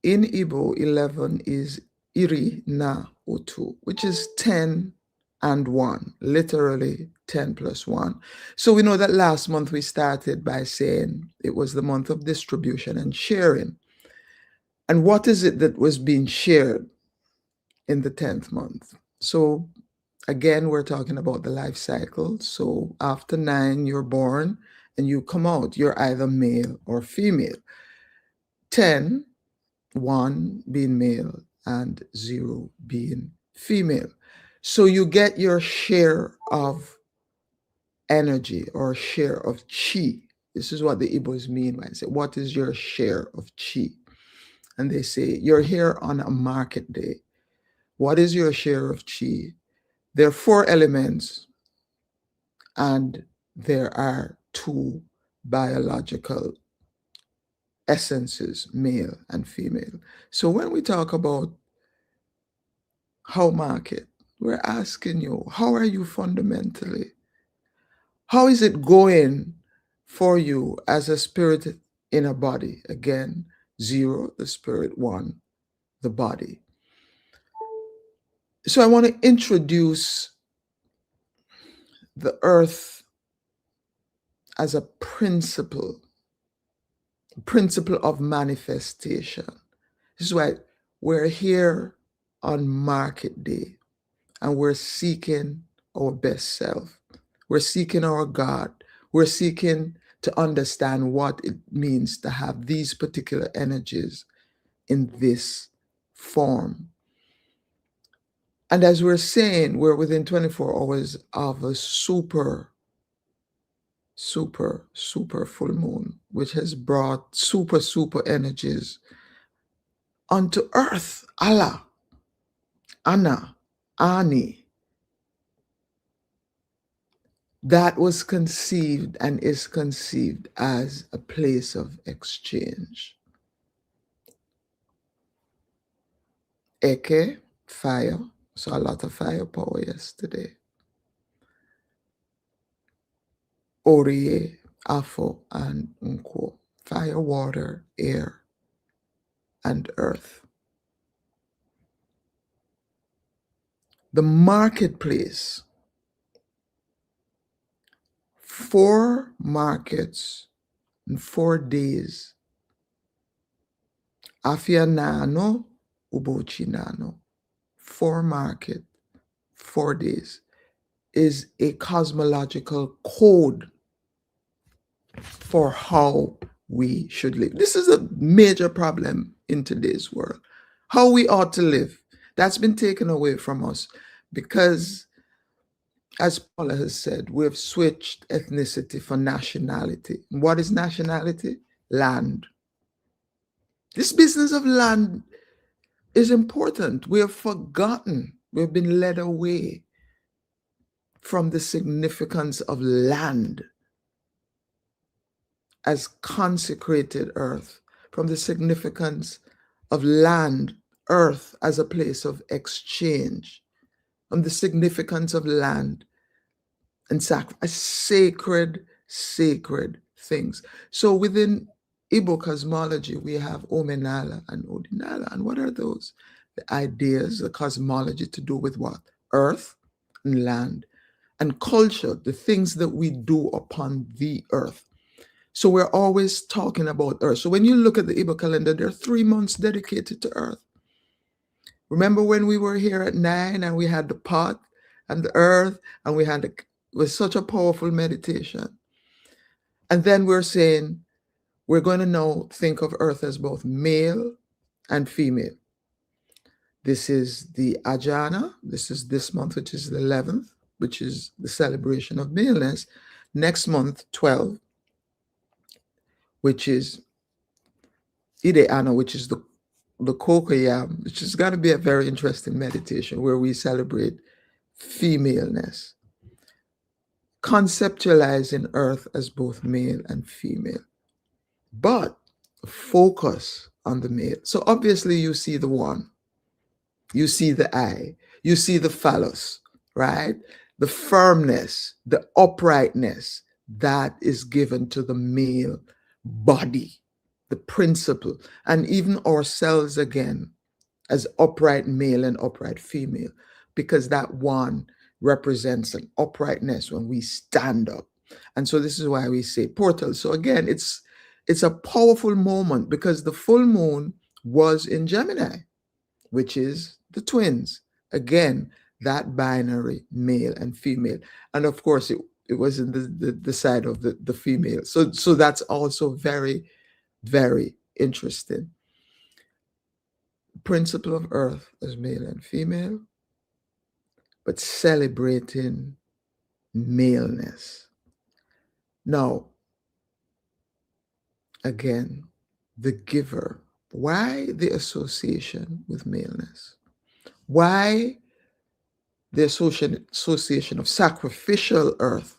In Igbo, 11 is Iri na Utu, which is 10 and 1, literally 10 plus 1. So we know that last month we started by saying it was the month of distribution and sharing. And what is it that was being shared in the 10th month? So again, we're talking about the life cycle. So after 9, you're born and you come out. You're either male or female. 10, 1 being male and 0 being female. So you get your share of energy or share of chi. This is what the Igbos mean when I say, what is your share of chi? And they say, you're here on a market day. What is your share of chi? There are 4 elements, and there are 2 biological essences, male and female. So when we talk about how market, we're asking you, how are you fundamentally? How is it going for you as a spirit in a body? Again, 0, the spirit; 1, the body. So I want to introduce the earth as a principle of manifestation. This is why we're here on market day, and we're seeking our best self. We're seeking our God. We're seeking to understand what it means to have these particular energies in this form. And as we're saying, we're within 24 hours of a super full moon, which has brought super energies onto earth. Allah, Anna, Ani. That was conceived and is conceived as a place of exchange. Eke, fire. Saw a lot of firepower yesterday. Orie, Afo, and Unko. Fire, water, air, and earth. The marketplace. 4 markets in 4 days. Afia nano, ubochi nano. 4 market, 4 days is a cosmological code for how we should live. This is a major problem in today's world. How we ought to live. That's been taken away from us because, as Paula has said, we've switched ethnicity for nationality. What is nationality? Land. This business of land is important. We have forgotten. We've been led away from the significance of land as consecrated earth, from the significance of land, earth as a place of exchange, from the significance of land and sacrifice, sacred things. So within Igbo cosmology, we have Omenala and Odinala. And what are those? The ideas, the cosmology to do with what? Earth and land and culture, the things that we do upon the earth. So we're always talking about earth. So when you look at the Igbo calendar, there are 3 months dedicated to earth. Remember when we were here at 9 and we had the pot and the earth and we had it was such a powerful meditation. And then we're saying we're going to now think of earth as both male and female. This is the Ajana. This is this month, which is the 11th, which is the celebration of maleness. Next month, 12, which is Ideana, which is the cocoyam, which is going to be a very interesting meditation where we celebrate femaleness, conceptualizing earth as both male and female, but focus on the male. So obviously you see the one, you see the eye, you see the phallus, right? The firmness, the uprightness that is given to the male body, the principle, and even ourselves again as upright male and upright female, because that one represents an uprightness when we stand up. And so this is why we say portal. So again, it's a powerful moment because the full moon was in Gemini, which is the twins. Again, that binary male and female. And of course, it was in the side of the female. So that's also very, very interesting. Principle of earth as male and female, but celebrating maleness. Now, again, the giver. Why the association with maleness? Why the association of sacrificial earth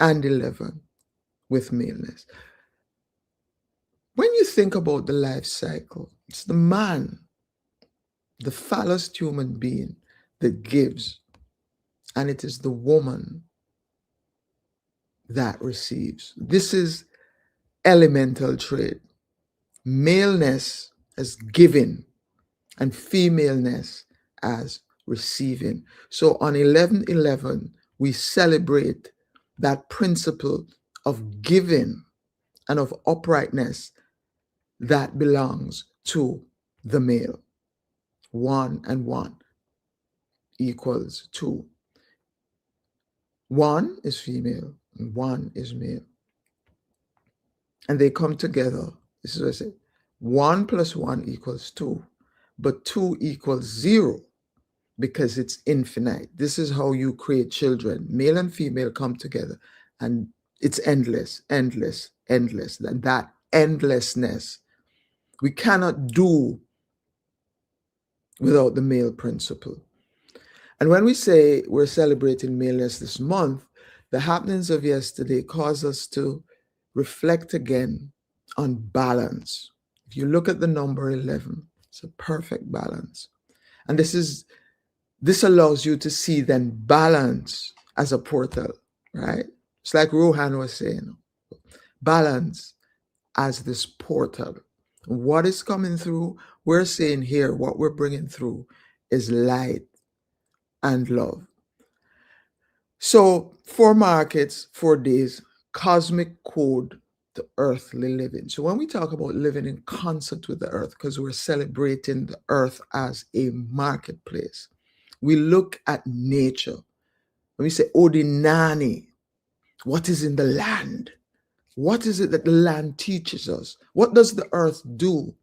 and 11 with maleness? When you think about the life cycle, it's the man, the fullest human being that gives, and it is the woman that receives. This is elemental trait. Maleness as giving and femaleness as receiving. So on 11/11, we celebrate that principle of giving and of uprightness that belongs to the male. 1 and 1 equals 2. 1 is female and 1 is male. And they come together. This is what I say. 1 plus 1 equals 2, but 2 equals 0 because it's infinite. This is how you create children. Male and female come together and it's endless, endless, endless. That endlessness we cannot do without the male principle. And when we say we're celebrating maleness this month, the happenings of yesterday cause us to reflect again on balance. If you look at the number 11, it's a perfect balance. And this allows you to see then balance as a portal, right? It's like Rohan was saying, balance as this portal. What is coming through? We're saying here, what we're bringing through is light and love. So 4 markets, 4 days, cosmic code to earthly living. So when we talk about living in concert with the earth, because we're celebrating the earth as a marketplace, we look at nature. When we say Odinani, what is in the land? What is it that the land teaches us? What does the earth do?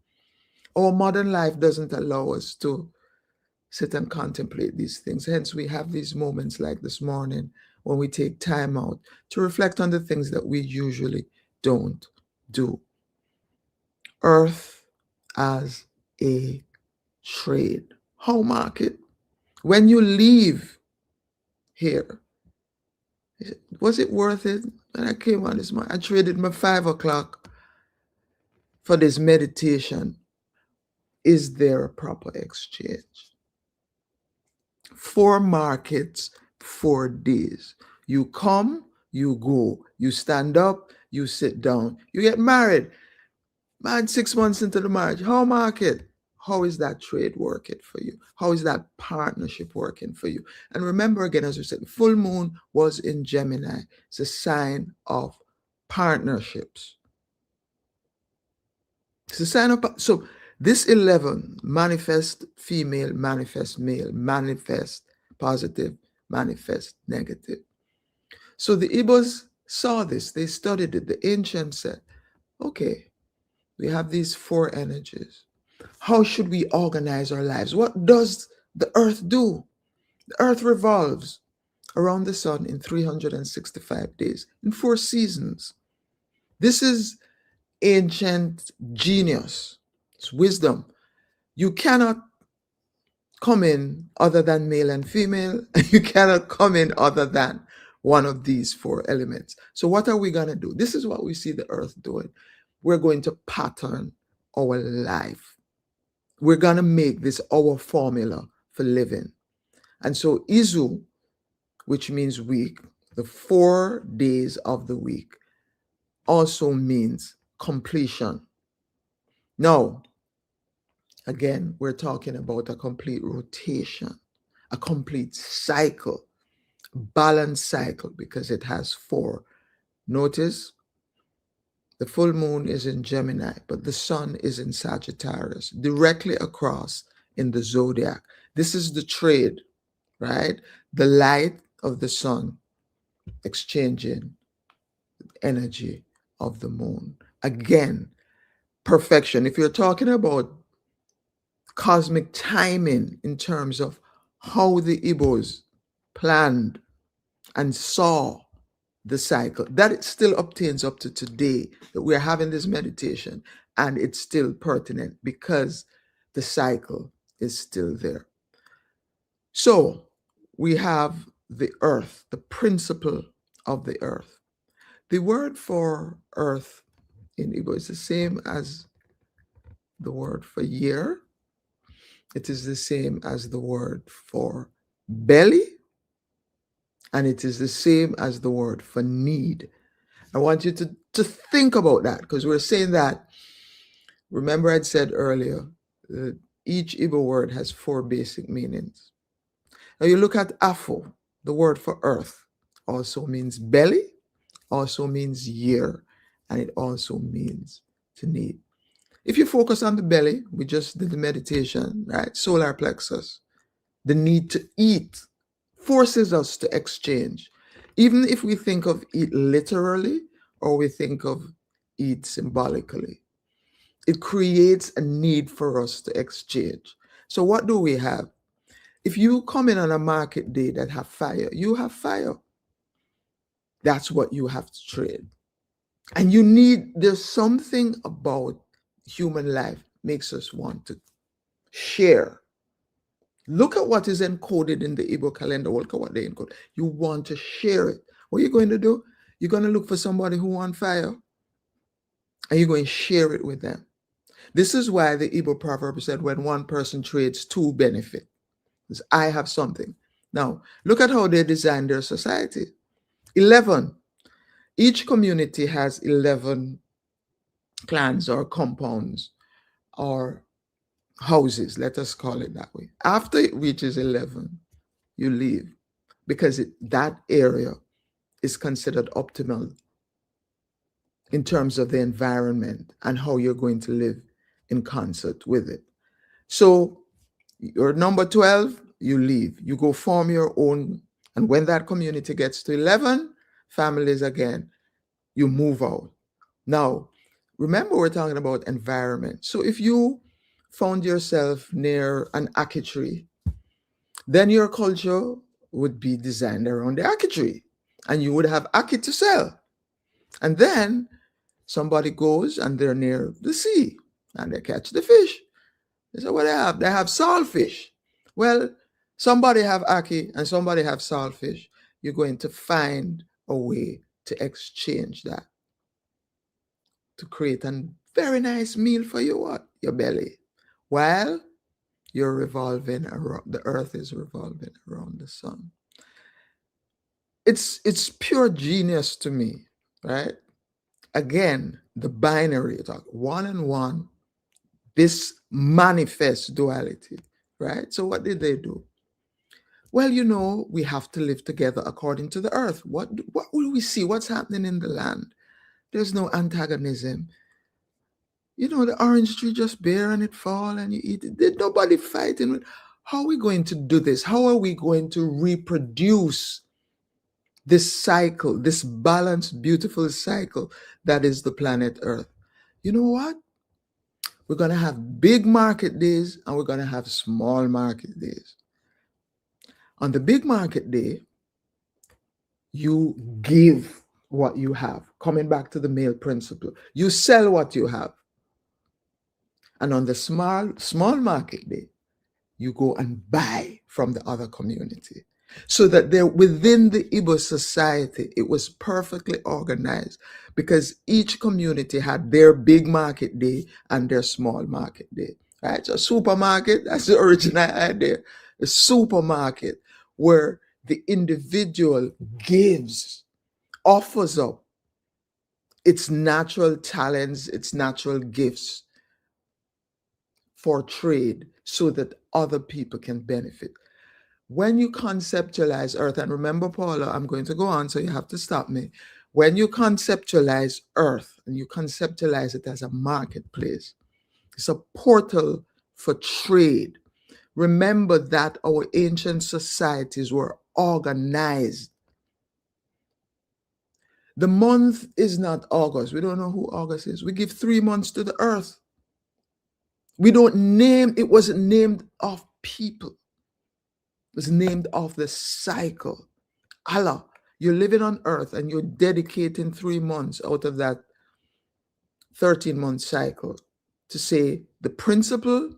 Our modern life doesn't allow us to sit and contemplate these things. Hence, we have these moments like this morning when we take time out to reflect on the things that we usually don't do. Earth as a trade. How market? When you leave here, was it worth it? When I came on this morning, I traded my 5 o'clock for this meditation. Is there a proper exchange? 4 markets, 4 days. You come, you go, you stand up, you sit down, you get married. Man, 6 months into the marriage, how market? How is that trade working for you? How is that partnership working for you? And remember again, as we said, the full moon was in Gemini. It's a sign of partnerships. It's a sign of, so this 11, manifest female, manifest male, manifest positive, manifest negative. So the Igbos saw this, they studied it. The ancients said, okay, we have these 4 energies. How should we organize our lives? What does the earth do? The earth revolves around the sun in 365 days, in 4 seasons. This is ancient genius. It's wisdom. You cannot come in other than male and female. You cannot come in other than one of these 4 elements. So what are we going to do? This is what we see the earth doing. We're going to pattern our life. We're going to make this our formula for living. And so Izu, which means week, the 4 days of the week, also means completion. Now, again, we're talking about a complete rotation, a complete cycle, balanced cycle, because it has 4. Notice the full moon is in Gemini, but the sun is in Sagittarius, directly across in the zodiac. This is the trade, right? The light of the sun exchanging energy of the moon. Again, perfection. If you're talking about cosmic timing in terms of how the Igbos planned and saw the cycle. That it still obtains up to today, that we're having this meditation, and it's still pertinent because the cycle is still there. So we have the earth, the principle of the earth. The word for earth in Igbo is the same as the word for year. It is the same as the word for belly, and it is the same as the word for need. I want you to think about that, because we're saying that. Remember, I'd said earlier that each Igbo word has 4 basic meanings. Now you look at Afo, the word for earth, also means belly, also means year, and it also means to need. If you focus on the belly, we just did the meditation, right? Solar plexus, the need to eat forces us to exchange. Even if we think of eat literally or we think of eat symbolically, it creates a need for us to exchange. So what do we have? If you come in on a market day that have fire, you have fire. That's what you have to trade. And there's something about human life makes us want to share. Look at what is encoded in the Igbo calendar. Look at what they encode. You want to share it. What are you going to do? You're going to look for somebody who wants fire, and you're going to share it with them. This is why the Igbo proverb said, when one person trades, 2 benefit. Because I have something. Now, look at how they design their society. 11. Each community has 11 clans or compounds or houses, let us call it that way. After it reaches 11, you leave, because that area is considered optimal in terms of the environment and how you're going to live in concert with it. So you're number 12, you leave. You go form your own. And when that community gets to 11 families again, you move out. Now, remember, we're talking about environment. So if you found yourself near an ackee tree, then your culture would be designed around the ackee tree, and you would have ackee to sell. And then somebody goes and they're near the sea and they catch the fish. They say, what they have? They have saltfish. Well, somebody have ackee and somebody have saltfish. You're going to find a way to exchange that to create a very nice meal for your belly, while you're revolving around, the earth is revolving around the sun. It's pure genius to me, right? Again, the binary talk, 1 and 1, this manifests duality, right? So what did they do? Well, we have to live together according to the earth. What will we see? What's happening in the land? There's no antagonism. The orange tree just bare and it fall and you eat it. There's nobody fighting. How are we going to do this? How are we going to reproduce this cycle, this balanced, beautiful cycle that is the planet Earth? You know what? We're going to have big market days and we're going to have small market days. On the big market day, you give what you have. Coming back to the male principle, you sell what you have. And on the small market day, you go and buy from the other community. So that within the Igbo society, it was perfectly organized, because each community had their big market day and their small market day. Right? So supermarket, that's the original idea. A supermarket where the individual offers up its natural talents, its natural gifts for trade so that other people can benefit. When you conceptualize earth, and remember, Paula, I'm going to go on, so you have to stop me. When you conceptualize earth and you conceptualize it as a marketplace, it's a portal for trade. Remember that our ancient societies were organized. The month is not August. We don't know who August is. We give 3 months to the earth. We don't name, it wasn't named of people. It was named of the cycle. Allah, You're living on earth and you're dedicating 3 months out of that 13-month cycle to say the principle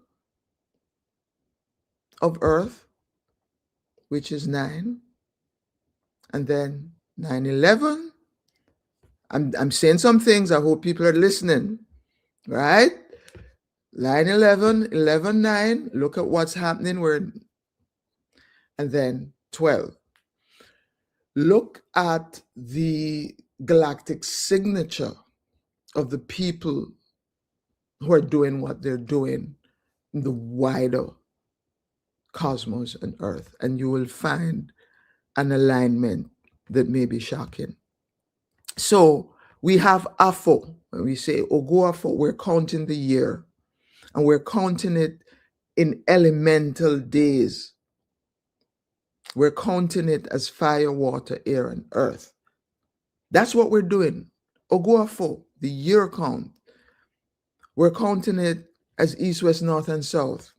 of earth, which is 9, and then 9/11. I'm saying some things. I hope people are listening, right? 9/11, 11/9. Look at what's happening. And then 12. Look at the galactic signature of the people who are doing what they're doing in the wider cosmos and earth, and you will find an alignment that may be shocking. So we have Afo, when we say Oguafo, we're counting the year, and we're counting it in elemental days. We're counting it as fire, water, air, and earth. That's what we're doing. Oguafo, the year count. We're counting it as east, west, north, and south.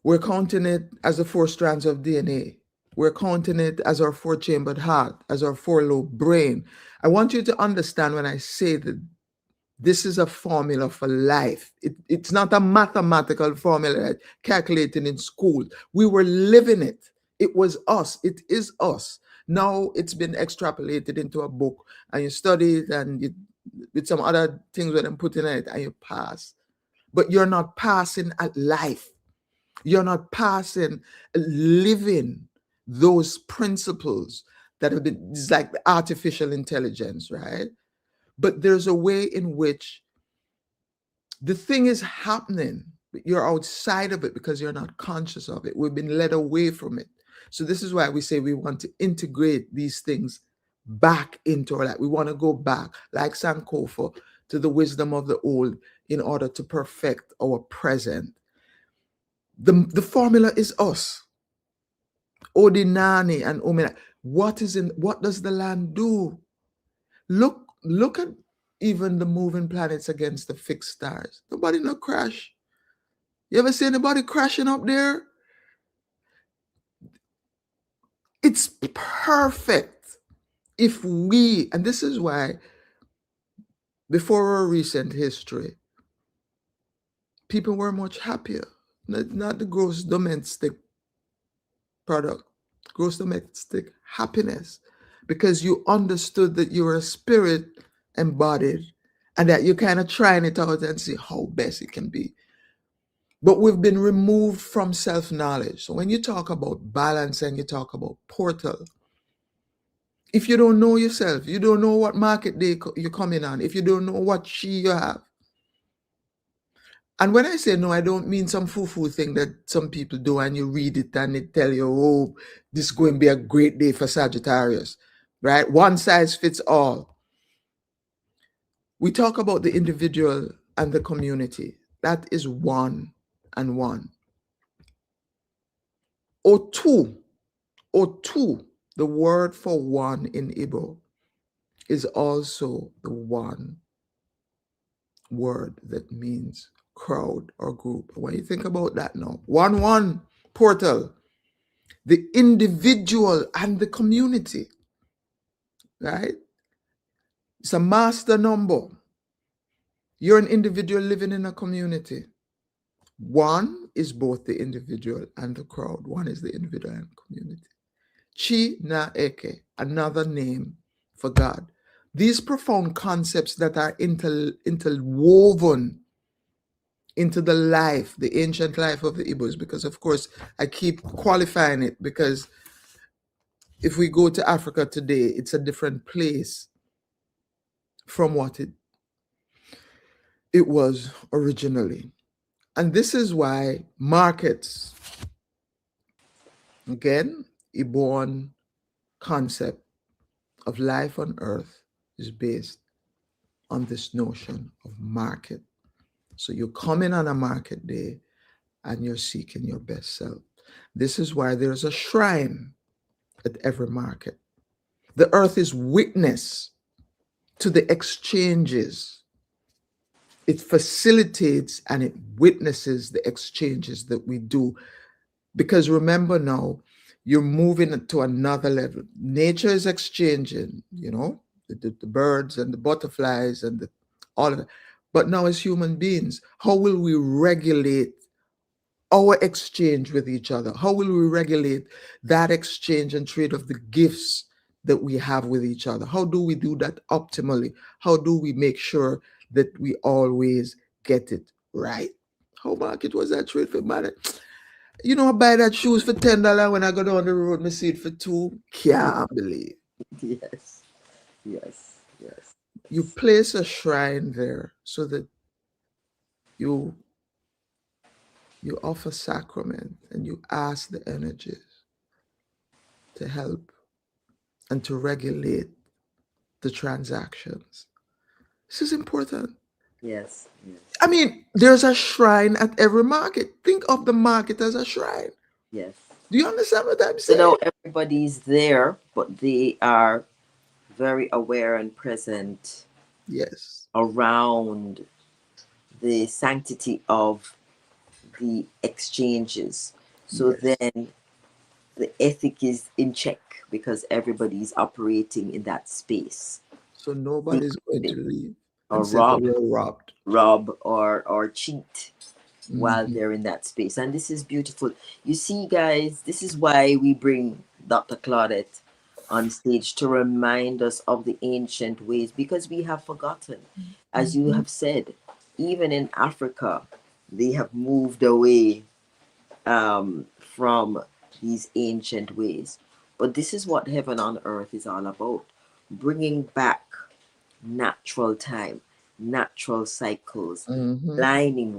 We're counting it as the 4 strands of DNA. We're counting it as our 4-chambered heart, as our 4-lobe brain. I want you to understand when I say that this is a formula for life. It's not a mathematical formula calculated in school. We were living it. It was us. It is us. Now it's been extrapolated into a book, and you study it, and you, with some other things that I'm putting in it, and you pass. But you're not passing at life. You're not passing, living those principles that have been, it's like the artificial intelligence, right? But there's a way in which the thing is happening, but you're outside of it because you're not conscious of it. We've been led away from it. So this is why we say we want to integrate these things back into our life. We want to go back, like Sankofa, to the wisdom of the old in order to perfect our present. The formula is us. Odinani and Omina. What does the land do? Look at even the moving planets against the fixed stars. Nobody no crash. You ever see anybody crashing up there? It's perfect. If we, and this is why before our recent history, people were much happier. Not the gross domestic product, gross domestic happiness, because you understood that you were a spirit embodied and that you're kind of trying it out and see how best it can be. But we've been removed from self-knowledge. So when you talk about balance and you talk about portal, if you don't know yourself, you don't know what market day you're coming on, if you don't know what chi you have. And when I say no, I don't mean some foo-foo thing that some people do and you read it and they tell you, oh, this is going to be a great day for Sagittarius, right? One size fits all. We talk about the individual and the community. That is one and one. Otu, the word for one in Igbo, is also the one word that means crowd or group. When you think about that now, 1-1 portal, the individual and the community, right? It's a master number. You're an individual living in a community. One is both the individual and the crowd. One is the individual and community. Chi na eke, another name for God. These profound concepts that are interwoven into the life, the ancient life of the Igbos, because of course I keep qualifying it, because if we go to Africa today, it's a different place from what it was originally. And this is why markets, again, Igbo concept of life on earth is based on this notion of market. So you come in on a market day and you're seeking your best self. This is why there's a shrine at every market. The earth is witness to the exchanges. It facilitates and it witnesses the exchanges that we do. Because remember now, you're moving to another level. Nature is exchanging, the birds and the butterflies and all of that. But now, as human beings, how will we regulate our exchange with each other? How will we regulate that exchange and trade of the gifts that we have with each other? How do we do that optimally? How do we make sure that we always get it right? How market was that trade for money? I buy that shoes for $10 when I go down the road, me see it for two. Can't believe. Yes, yes, yes, You yes, place a shrine there so that you you offer sacrament and you ask the energies to help and to regulate the transactions. This is important. yes, yes, I mean, there's a shrine at every market. Think of the market as a shrine. yes. Do you understand what I'm So saying? now everybody's there, but they are very aware and present Yes. around the sanctity of the exchanges. So Yes. then the ethic is in check because everybody's operating in that space. So nobody's going Secretly, to leave or and say they rob, were robbed. or cheat while Mhm. they're in that space. And this is beautiful. You see, guys, this is why we bring Dr. Claudette on stage to remind us of the ancient ways because we have forgotten. As you Mhm. have said, even in Africa, they have moved away from these ancient ways. But this is what heaven on earth is all about, bringing back natural time, natural cycles, Mhm.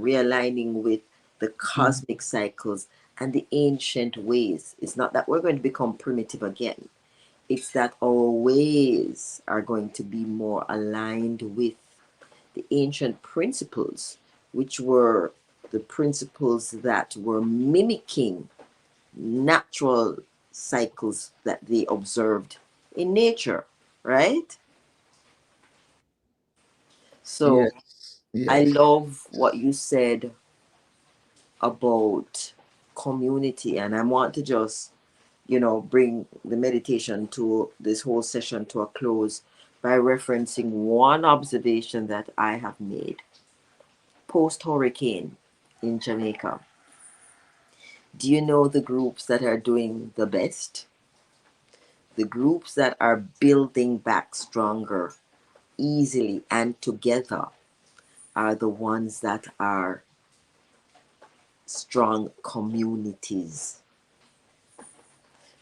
realigning with the Mhm. cosmic cycles and the ancient ways. It's not that we're going to become primitive again, it's that our ways are going to be more aligned with the ancient principles, which were the principles that were mimicking natural cycles that they observed in nature, right? So Yes. I Yes. love what you said about community, and I want to just, bring the meditation to this whole session to a close by referencing one observation that I have made post hurricane in Jamaica. Do you know the groups that are doing the best? The groups that are building back stronger, easily, and together are the ones that are strong communities.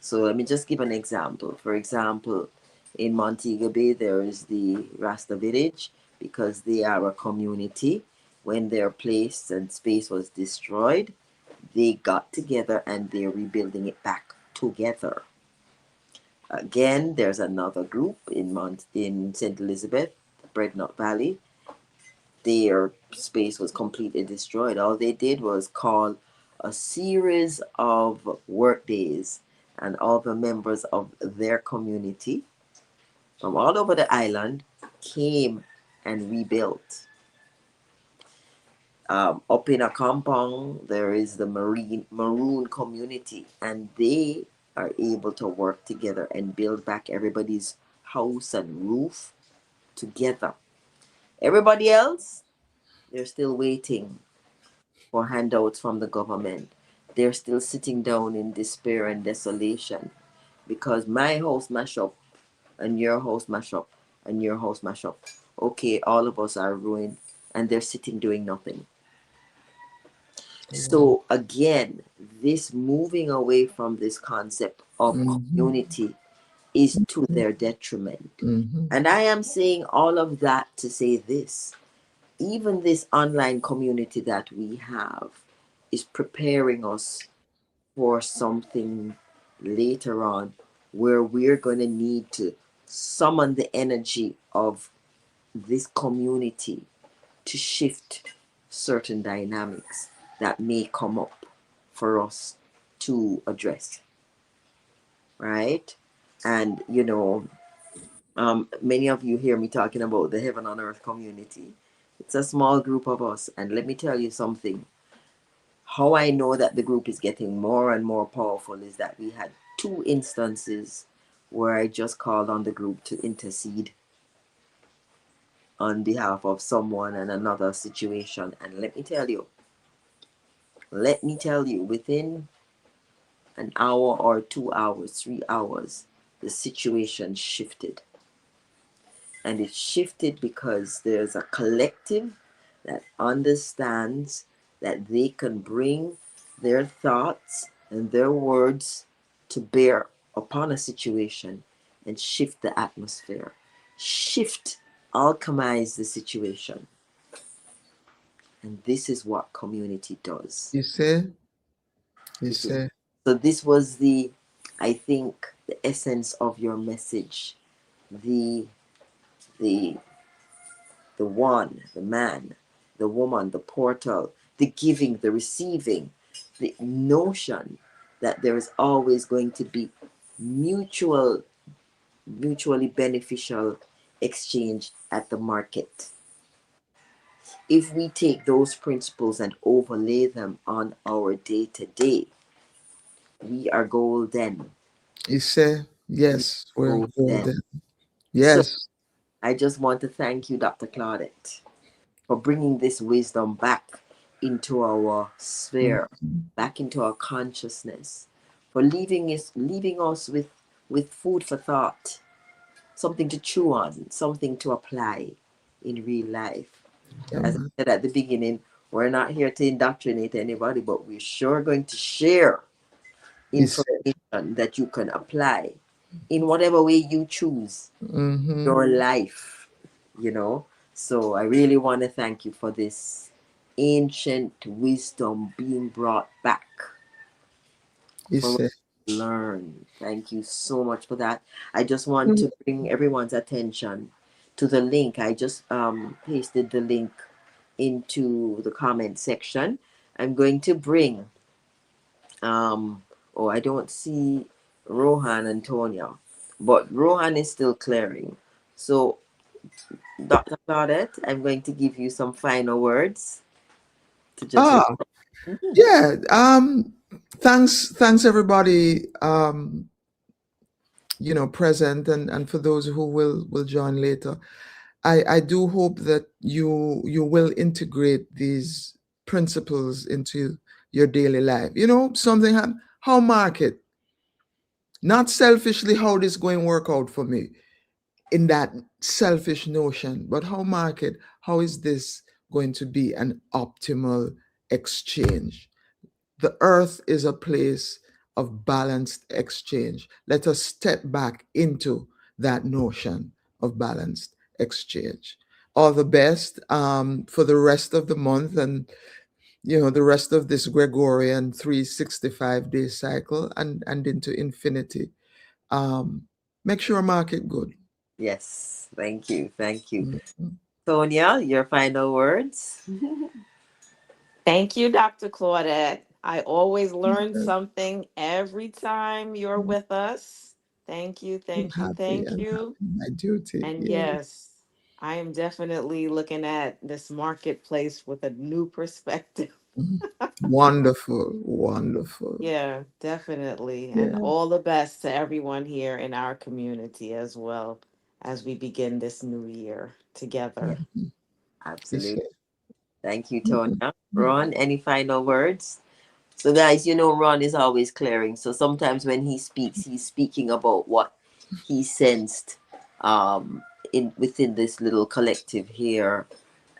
So let me just give an example. For example, in Montego Bay, there is the Rasta Village because they are a community. When their place and space was destroyed, they got together and they're rebuilding it back together. Again, there's another group in St. Elizabeth, Breadnut Valley. Their space was completely destroyed. All they did was call a series of work days, and all the members of their community from all over the island came and rebuilt. Up in a compound, there is the maroon community, and they are able to work together and build back everybody's house and roof together. Everybody else, they're still waiting for handouts from the government. They're still sitting down in despair and desolation because my house mash up and your house mash up and your house mash up. Okay, all of us are ruined and they're sitting doing nothing. Wow. So again, this moving away from this concept of Mhm. community is to their detriment. Mhm. And I am saying all of that to say this. Even this online community that we have is preparing us for something later on where we're going to need to summon the energy of this community to shift certain dynamics that may come up for us to address, right? And many of you hear me talking about the heaven on earth community. It's a small group of us, and let me tell you something. How I know that the group is getting more and more powerful is that we had two instances where I just called on the group to intercede on behalf of someone and another situation. And let me tell you, within an hour or 2 hours, 3 hours, the situation shifted. And it shifted because there's a collective that understands that they can bring their thoughts and their words to bear upon a situation and shift the atmosphere, shift, alchemize the situation. And this is what community does. You say, you This is say, so this was I think the essence of your message. The the the one, the man, the woman, the portal, the giving, the receiving, the notion that there is always going to be mutually beneficial exchange at the market. If we take those principles and overlay them on our day to day, we are golden. you say, We yes, are we're golden. golden. So Yes. I just want to thank you, Dr. Claudette, for bringing this wisdom back into our sphere, Mhm. back into our consciousness, for leaving us with food for thought, something to chew on, something to apply in real life. Yeah, As I man. said at the beginning, we're not here to indoctrinate anybody, but we're sure going to share You say, information that you can apply in whatever way you choose mm-hmm. your life, you know. So I really want to thank you for this ancient wisdom being brought back You for us say, to learn. Thank you so much for that. I just want mm, to bring everyone's attention to the link. I just pasted the link into the comment section. I'm going to bring oh, I don't see Rohan and Tonya, but Rohan is still clearing. So Dr. Claudette, I'm going to give you some final words to just ah, Mhm. yeah. Thanks everybody. Present, and for those who will join later. I do hope that you will integrate these principles into your daily life. Something how market, not selfishly how this going work out for me in that selfish notion, but how market, how is this going to be an optimal exchange? The earth is a place of balanced exchange. Let us step back into that notion of balanced exchange. All the best for the rest of the month, and the rest of this Gregorian 365-day cycle, and into infinity. Make sure market good. Yes, thank you. Thank you. Mhm. Tonya, your final words? Thank you, Dr. Claudette. I always learn something every time you're with us. Thank you, I'm thank you, happy. thank I'm you. happy. My duty. And Yeah. yes, I am definitely looking at this marketplace with a new perspective. Mhm. Wonderful. Wonderful. Yeah, definitely. And Yeah. all the best to everyone here in our community as well as we begin this new year together. Mhm. You Absolutely. say. Thank you, Mhm. Tonya. Ron, any final words? So, guys, Ron is always clearing. So sometimes when he speaks, he's speaking about what he sensed um, in within this little collective here,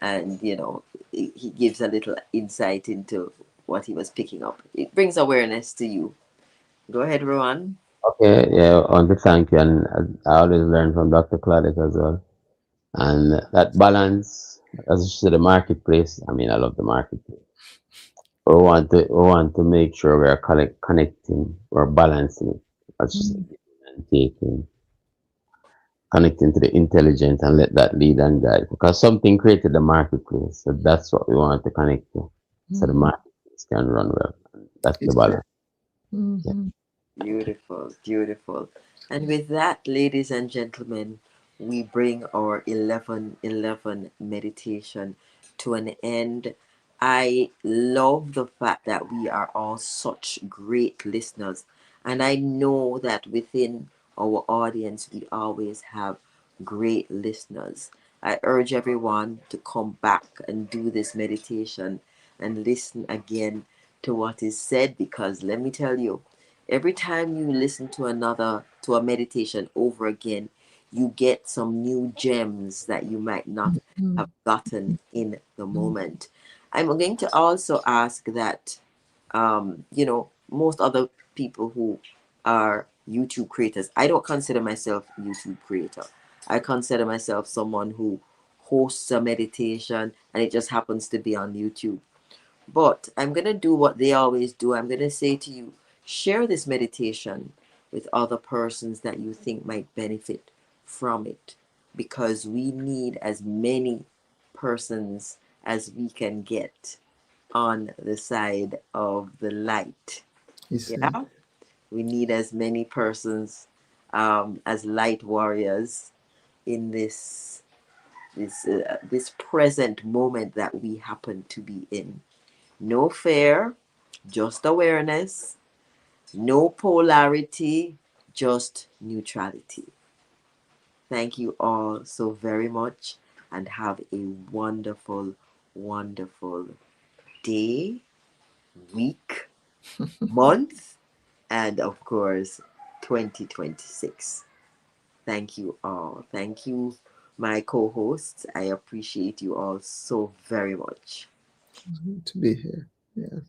and he gives a little insight into what he was picking up. It brings awareness to you. Go ahead, Rowan. Okay, yeah, I want to thank you, and I always learn from Dr. Claudius as well. And that balance, as you said, the marketplace. I mean, I love the marketplace. We want to make sure we're connecting, we're balancing it, as you said, Mhm. and taking, connecting to the intelligence and let that lead and guide. Because something created the marketplace, so that's what we want to connect to, so the Mhm. marketplace can run well. That's You the say. balance. Yeah. Mhm. Beautiful, beautiful. And with that, ladies and gentlemen, we bring our 11:11 meditation to an end. I love the fact that we are all such great listeners. And I know that within our audience, we always have great listeners. I urge everyone to come back and do this meditation and listen again to what is said, because let me tell you, every time you listen to to a meditation over again, you get some new gems that you might not have gotten in the moment. I'm going to also ask that, most other people who are YouTube creators, I don't consider myself a YouTube creator. I consider myself someone who hosts a meditation and it just happens to be on YouTube. But I'm going to do what they always do. I'm going to say to you, share this meditation with other persons that you think might benefit from it, because we need as many persons as we can get on the side of the light. You see. Yeah, we need as many persons as light warriors in this present moment that we happen to be in. No fear, just awareness. No polarity, just neutrality. Thank you all so very much, and have a wonderful, wonderful day, week, month, and of course, 2026. Thank you all. Thank you, my co hosts. I appreciate you all so very much. It's good to be here. Yeah.